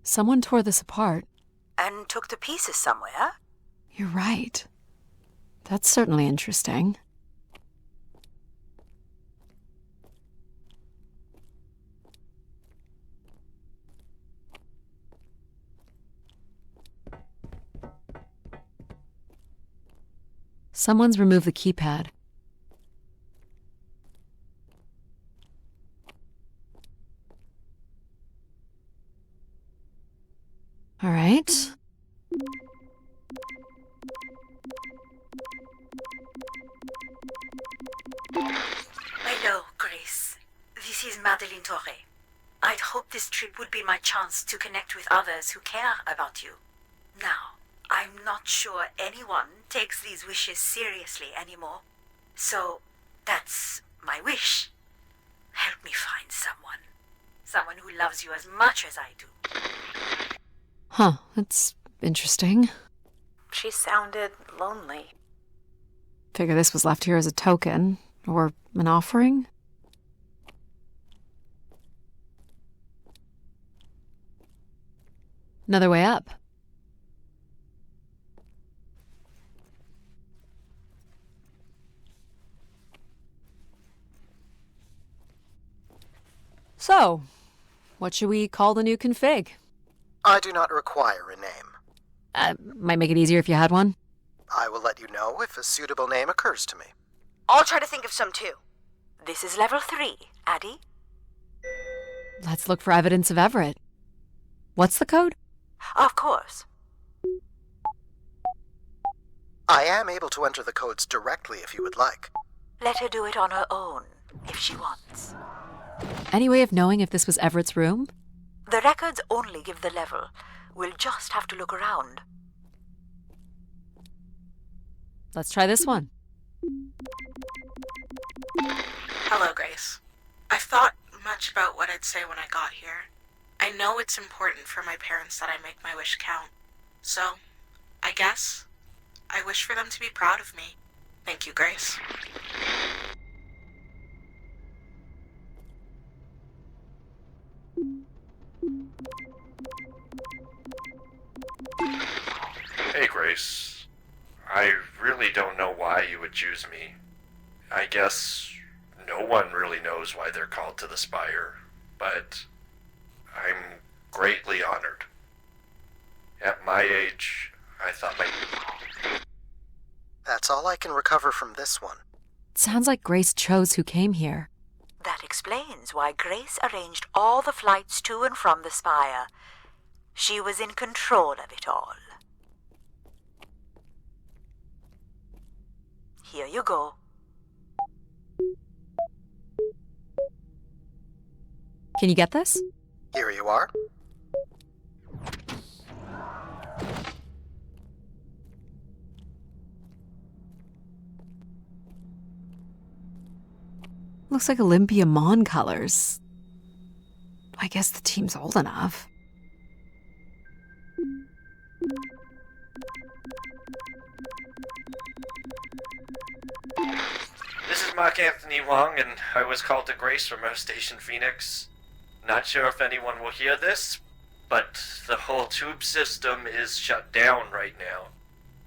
Someone tore this apart. And took the pieces somewhere? You're right. That's certainly interesting. Someone's removed the keypad. All right. Hello, Grace. This is Madeline Torre. I'd hoped this trip would be my chance to connect with others who care about you. Now, I'm not sure anyone takes these wishes seriously anymore. So, that's my wish. Help me find someone. Someone who loves you as much as I do. Huh, that's interesting. She sounded lonely. Figure this was left here as a token, or an offering? Another way up. So, what should we call the new config? I do not require a name. Might make it easier if you had one. I will let you know if a suitable name occurs to me. I'll try to think of some too. This is level 3, Addie. Let's look for evidence of Everett. What's the code? Of course. I am able to enter the codes directly if you would like. Let her do it on her own, if she wants. Any way of knowing if this was Everett's room? The records only give the level. We'll just have to look around. Let's try this one. Hello, Grace. I've thought much about what I'd say when I got here. I know it's important for my parents that I make my wish count. So, I guess, I wish for them to be proud of me. Thank you, Grace. Hey, Grace. I really don't know why you would choose me. I guess no one really knows why they're called to the Spire, but I'm greatly honored. At my age, I thought That's all I can recover from this one. Sounds like Grace chose who came here. That explains why Grace arranged all the flights to and from the Spire. She was in control of it all. Here you go. Can you get this? Here you are. Looks like Olympia Mon colors. I guess the team's old enough. This is Mark Anthony Wong, and I was called to Grace from our station Phoenix. Not sure if anyone will hear this, but the whole tube system is shut down right now.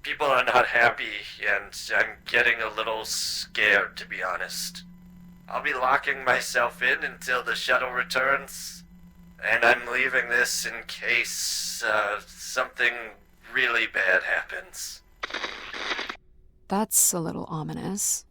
People are not happy, and I'm getting a little scared, to be honest. I'll be locking myself in until the shuttle returns, and I'm leaving this in case something really bad happens. That's a little ominous.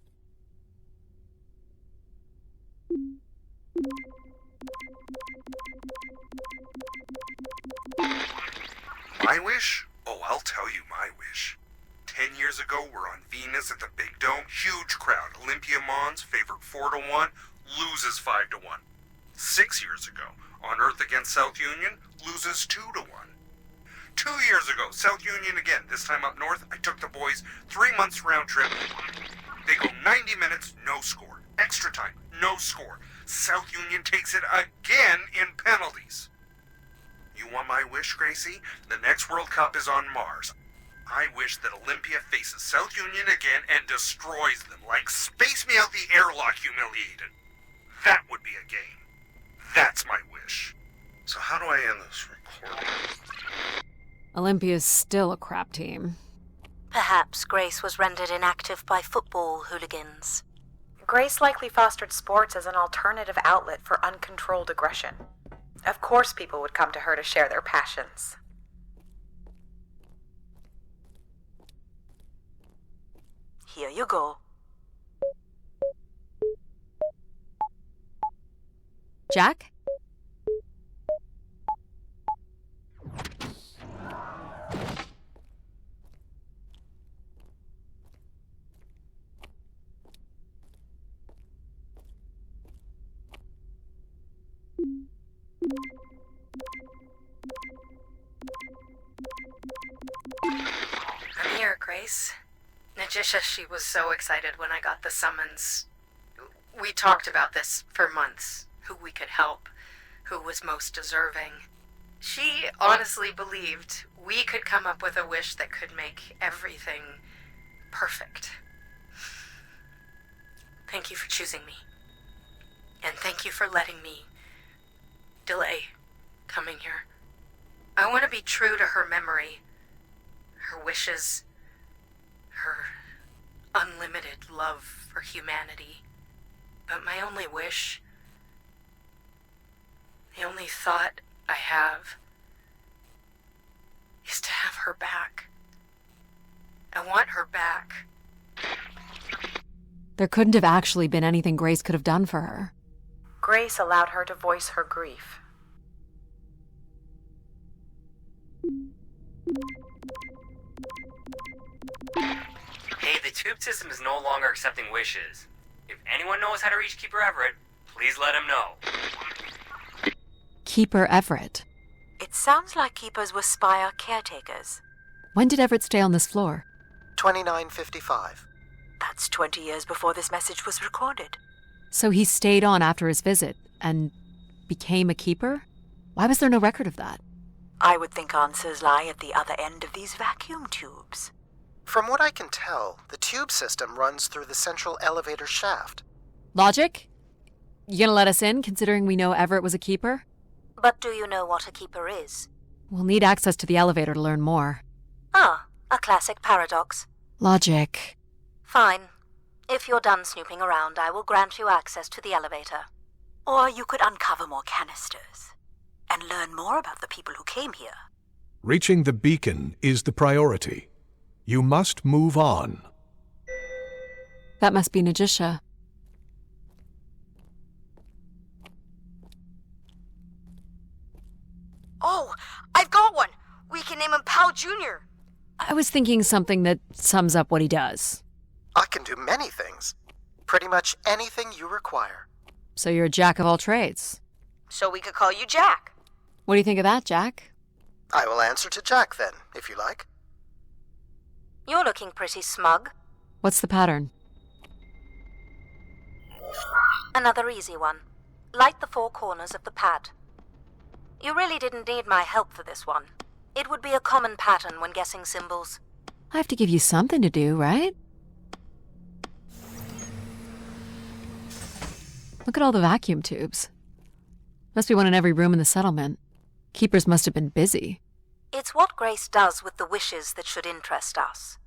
My wish? Oh, I'll tell you my wish. 10 years ago, we're on Venus at the Big Dome. Huge crowd. Olympia Mons, favored 4-1, loses 5-1. 6 years ago, on Earth against South Union, loses 2-1. 2 years ago, South Union again. This time up north, I took the boys 3 months round trip. They go 90 minutes, no score. Extra time, no score. South Union takes it again in penalties. You want my wish, Gracie? The next World Cup is on Mars. I wish that Olympia faces South Union again and destroys them, like Space Me Out the Airlock humiliated. That would be a game. That's my wish. So how do I end this recording? Olympia's still a crap team. Perhaps Grace was rendered inactive by football hooligans. Grace likely fostered sports as an alternative outlet for uncontrolled aggression. Of course people would come to her to share their passions. Here you go. Jack? I'm here, Grace. Najisha, she was so excited when I got the summons. We talked about this for months, who we could help, who was most deserving. She honestly believed we could come up with a wish that could make everything perfect. Thank you for choosing me. And thank you for letting me delay coming here. I want to be true to her memory, her wishes, her unlimited love for humanity. But my only wish, the only thought I have, is to have her back. I want her back. There couldn't have actually been anything Grace could have done for her. Grace allowed her to voice her grief. Hey, the tube system is no longer accepting wishes. If anyone knows how to reach Keeper Everett, please let him know. Keeper Everett. It sounds like keepers were Spire caretakers. When did Everett stay on this floor? 2955. That's 20 years before this message was recorded. So he stayed on after his visit and became a keeper? Why was there no record of that? I would think answers lie at the other end of these vacuum tubes. From what I can tell, the tube system runs through the central elevator shaft. Logic? You gonna let us in, considering we know Everett was a keeper? But do you know what a keeper is? We'll need access to the elevator to learn more. Ah, a classic paradox. Logic. Fine. If you're done snooping around, I will grant you access to the elevator. Or you could uncover more canisters and learn more about the people who came here. Reaching the beacon is the priority. You must move on. That must be Najisha. Oh, I've got one! We can name him Pal Jr. I was thinking something that sums up what he does. I can do many things. Pretty much anything you require. So you're a jack of all trades. So we could call you Jack. What do you think of that, Jack? I will answer to Jack then, if you like. You're looking pretty smug. What's the pattern? Another easy one. Light the 4 corners of the pad. You really didn't need my help for this one. It would be a common pattern when guessing symbols. I have to give you something to do, right? Look at all the vacuum tubes. Must be one in every room in the settlement. Keepers must have been busy. It's what Grace does with the wishes that should interest us.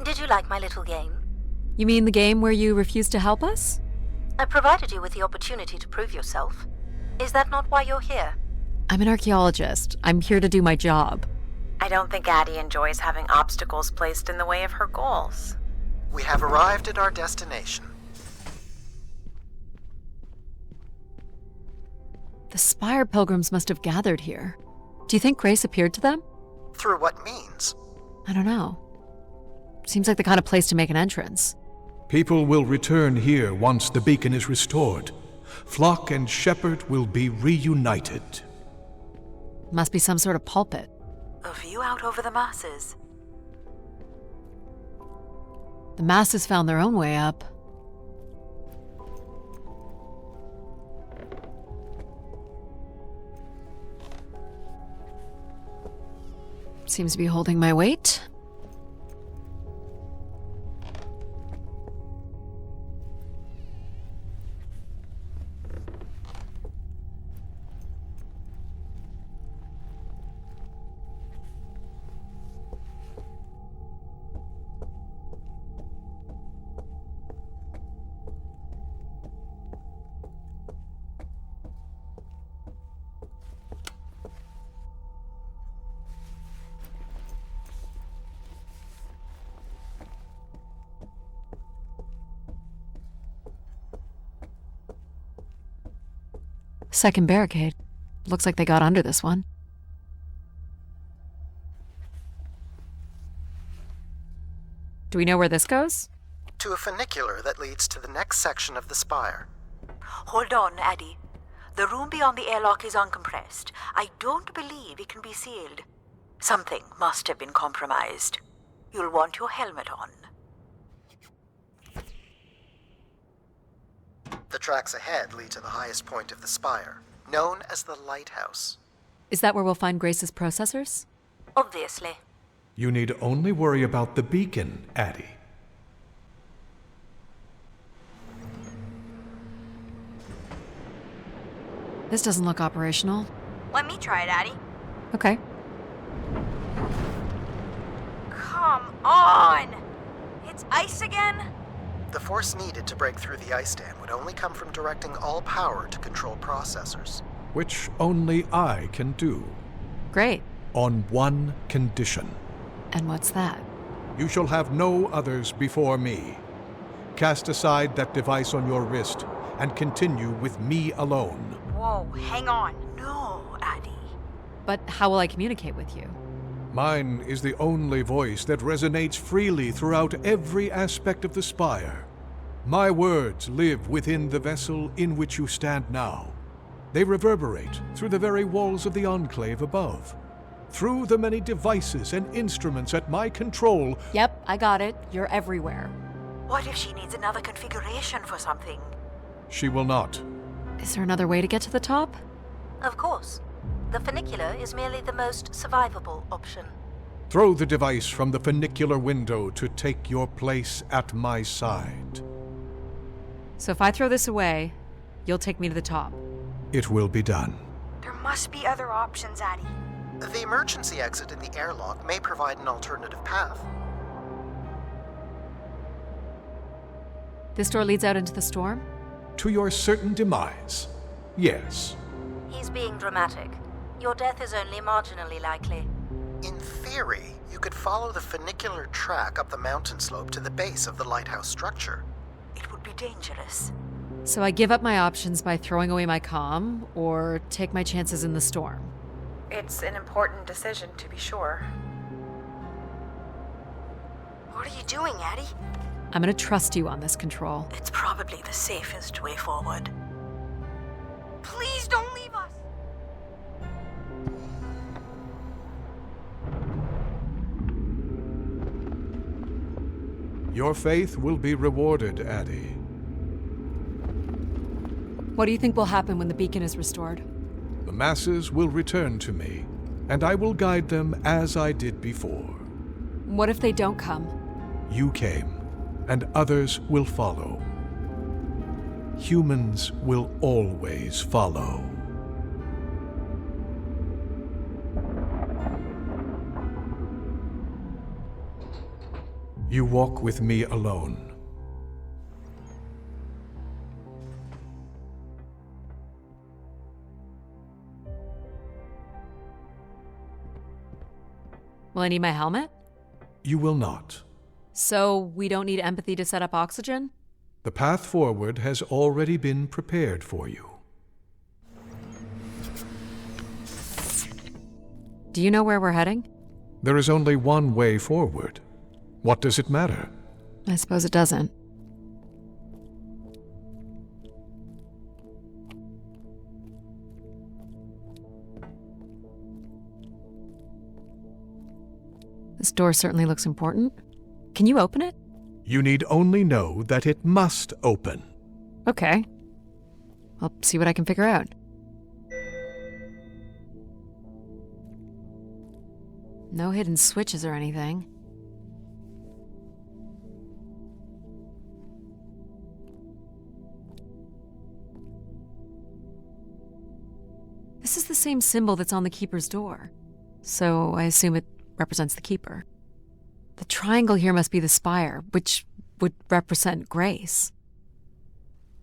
Did you like my little game? You mean the game where you refused to help us? I provided you with the opportunity to prove yourself. Is that not why you're here? I'm an archaeologist. I'm here to do my job. I don't think Addie enjoys having obstacles placed in the way of her goals. We have arrived at our destination. The Spire pilgrims must have gathered here. Do you think Grace appeared to them? Through what means? I don't know. Seems like the kind of place to make an entrance. People will return here once the beacon is restored. Flock and shepherd will be reunited. Must be some sort of pulpit. A view out over the masses. The masses found their own way up. Seems to be holding my weight. Second barricade. Looks like they got under this one. Do we know where this goes? To a funicular that leads to the next section of the spire. Hold on, Addie. The room beyond the airlock is uncompressed. I don't believe it can be sealed. Something must have been compromised. You'll want your helmet on. The tracks ahead lead to the highest point of the spire, known as the lighthouse. Is that where we'll find Grace's processors? Obviously. You need only worry about the beacon, Addie. This doesn't look operational. Let me try it, Addie. Okay. Come on! It's ice again? The force needed to break through the ice dam would only come from directing all power to control processors. Which only I can do. Great. On one condition. And what's that? You shall have no others before me. Cast aside that device on your wrist and continue with me alone. Whoa, hang on. No, Addie. But how will I communicate with you? Mine is the only voice that resonates freely throughout every aspect of the spire. My words live within the vessel in which you stand now. They reverberate through the very walls of the enclave above. Through the many devices and instruments at my control. Yep, I got it. You're everywhere. What if she needs another configuration for something? She will not. Is there another way to get to the top? Of course. The funicular is merely the most survivable option. Throw the device from the funicular window to take your place at my side. So if I throw this away, you'll take me to the top. It will be done. There must be other options, Addie. The emergency exit in the airlock may provide an alternative path. This door leads out into the storm? To your certain demise, yes. He's being dramatic. Your death is only marginally likely. In theory, you could follow the funicular track up the mountain slope to the base of the lighthouse structure. It would be dangerous. So I give up my options by throwing away my comm, or take my chances in the storm? It's an important decision, to be sure. What are you doing, Addie? I'm gonna trust you on this control. It's probably the safest way forward. Please don't leave us! Your faith will be rewarded, Addie. What do you think will happen when the beacon is restored? The masses will return to me, and I will guide them as I did before. What if they don't come? You came, and others will follow. Humans will always follow. You walk with me alone. Will I need my helmet? You will not. So we don't need empathy to set up oxygen? The path forward has already been prepared for you. Do you know where we're heading? There is only one way forward. What does it matter? I suppose it doesn't. This door certainly looks important. Can you open it? You need only know that it must open. Okay. I'll see what I can figure out. No hidden switches or anything. This is the same symbol that's on the Keeper's door. So I assume it represents the Keeper. The triangle here must be the spire, which would represent grace.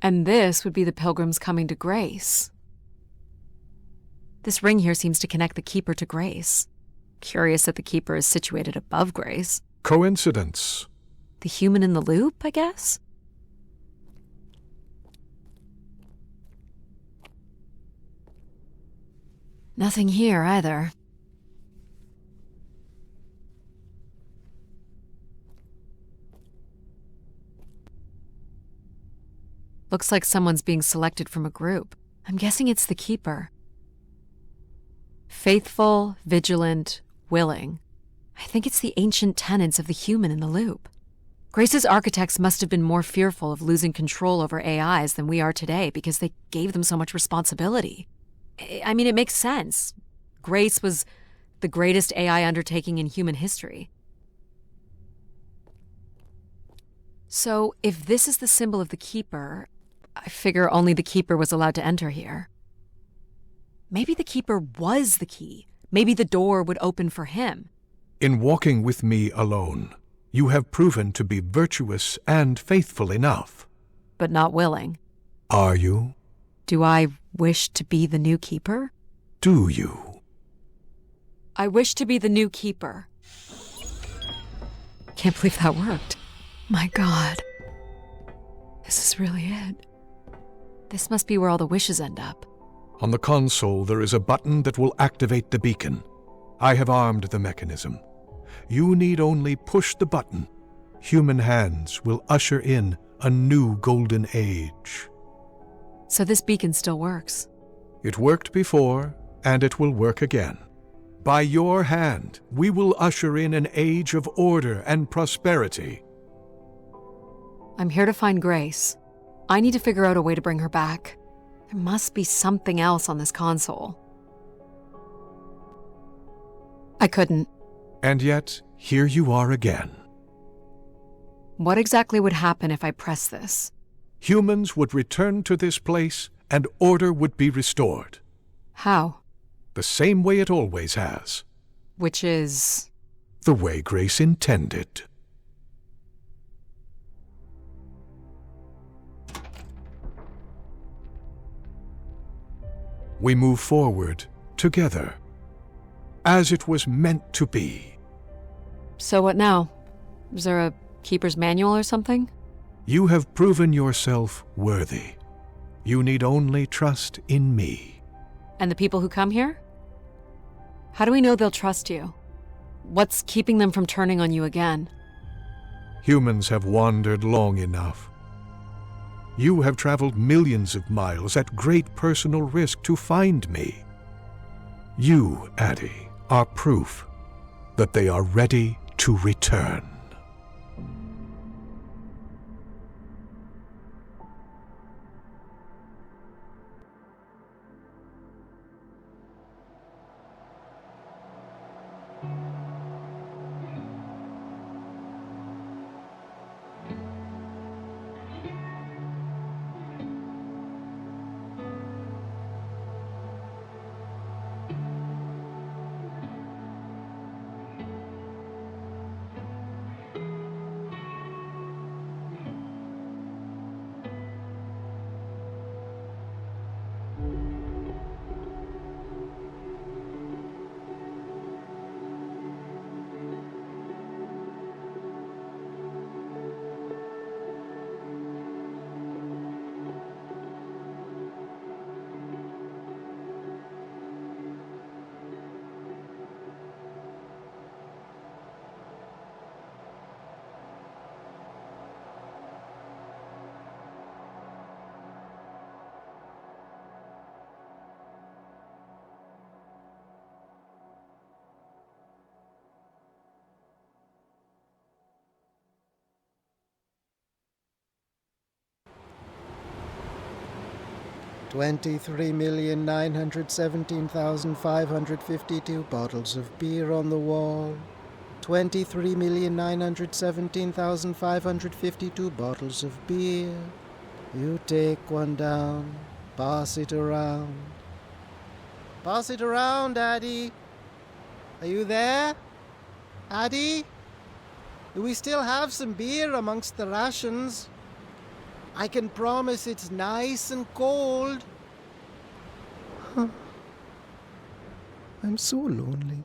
And this would be the pilgrims coming to grace. This ring here seems to connect the Keeper to grace. Curious that the Keeper is situated above grace. Coincidence. The human in the loop, I guess? Nothing here either. Looks like someone's being selected from a group. I'm guessing it's the Keeper. Faithful, vigilant, willing. I think it's the ancient tenets of the human in the loop. Grace's architects must have been more fearful of losing control over AIs than we are today because they gave them so much responsibility. I mean, it makes sense. Grace was the greatest AI undertaking in human history. So, if this is the symbol of the Keeper, I figure only the Keeper was allowed to enter here. Maybe the Keeper was the key. Maybe the door would open for him. In walking with me alone, you have proven to be virtuous and faithful enough. But not willing. Are you? Do I wish to be the new Keeper? Do you? I wish to be the new Keeper. Can't believe that worked. My God. This is really it. This must be where all the wishes end up. On the console, there is a button that will activate the beacon. I have armed the mechanism. You need only push the button. Human hands will usher in a new golden age. So this beacon still works. It worked before, and it will work again. By your hand, we will usher in an age of order and prosperity. I'm here to find Grace. I need to figure out a way to bring her back. There must be something else on this console. I couldn't. And yet, here you are again. What exactly would happen if I press this? Humans would return to this place, and order would be restored. How? The same way it always has. Which is? The way Grace intended. We move forward together, as it was meant to be. So what now? Is there a Keeper's manual or something? You have proven yourself worthy. You need only trust in me. And the people who come here? How do we know they'll trust you? What's keeping them from turning on you again? Humans have wandered long enough. You have traveled millions of miles at great personal risk to find me. You, Addie, are proof that they are ready to return. $23,917,552 bottles of beer on the wall. 23,917,552 bottles of beer. You take one down, pass it around. Pass it around, Addie. Are you there? Addie? Do we still have some beer amongst the rations? I can promise it's nice and cold. I'm so lonely.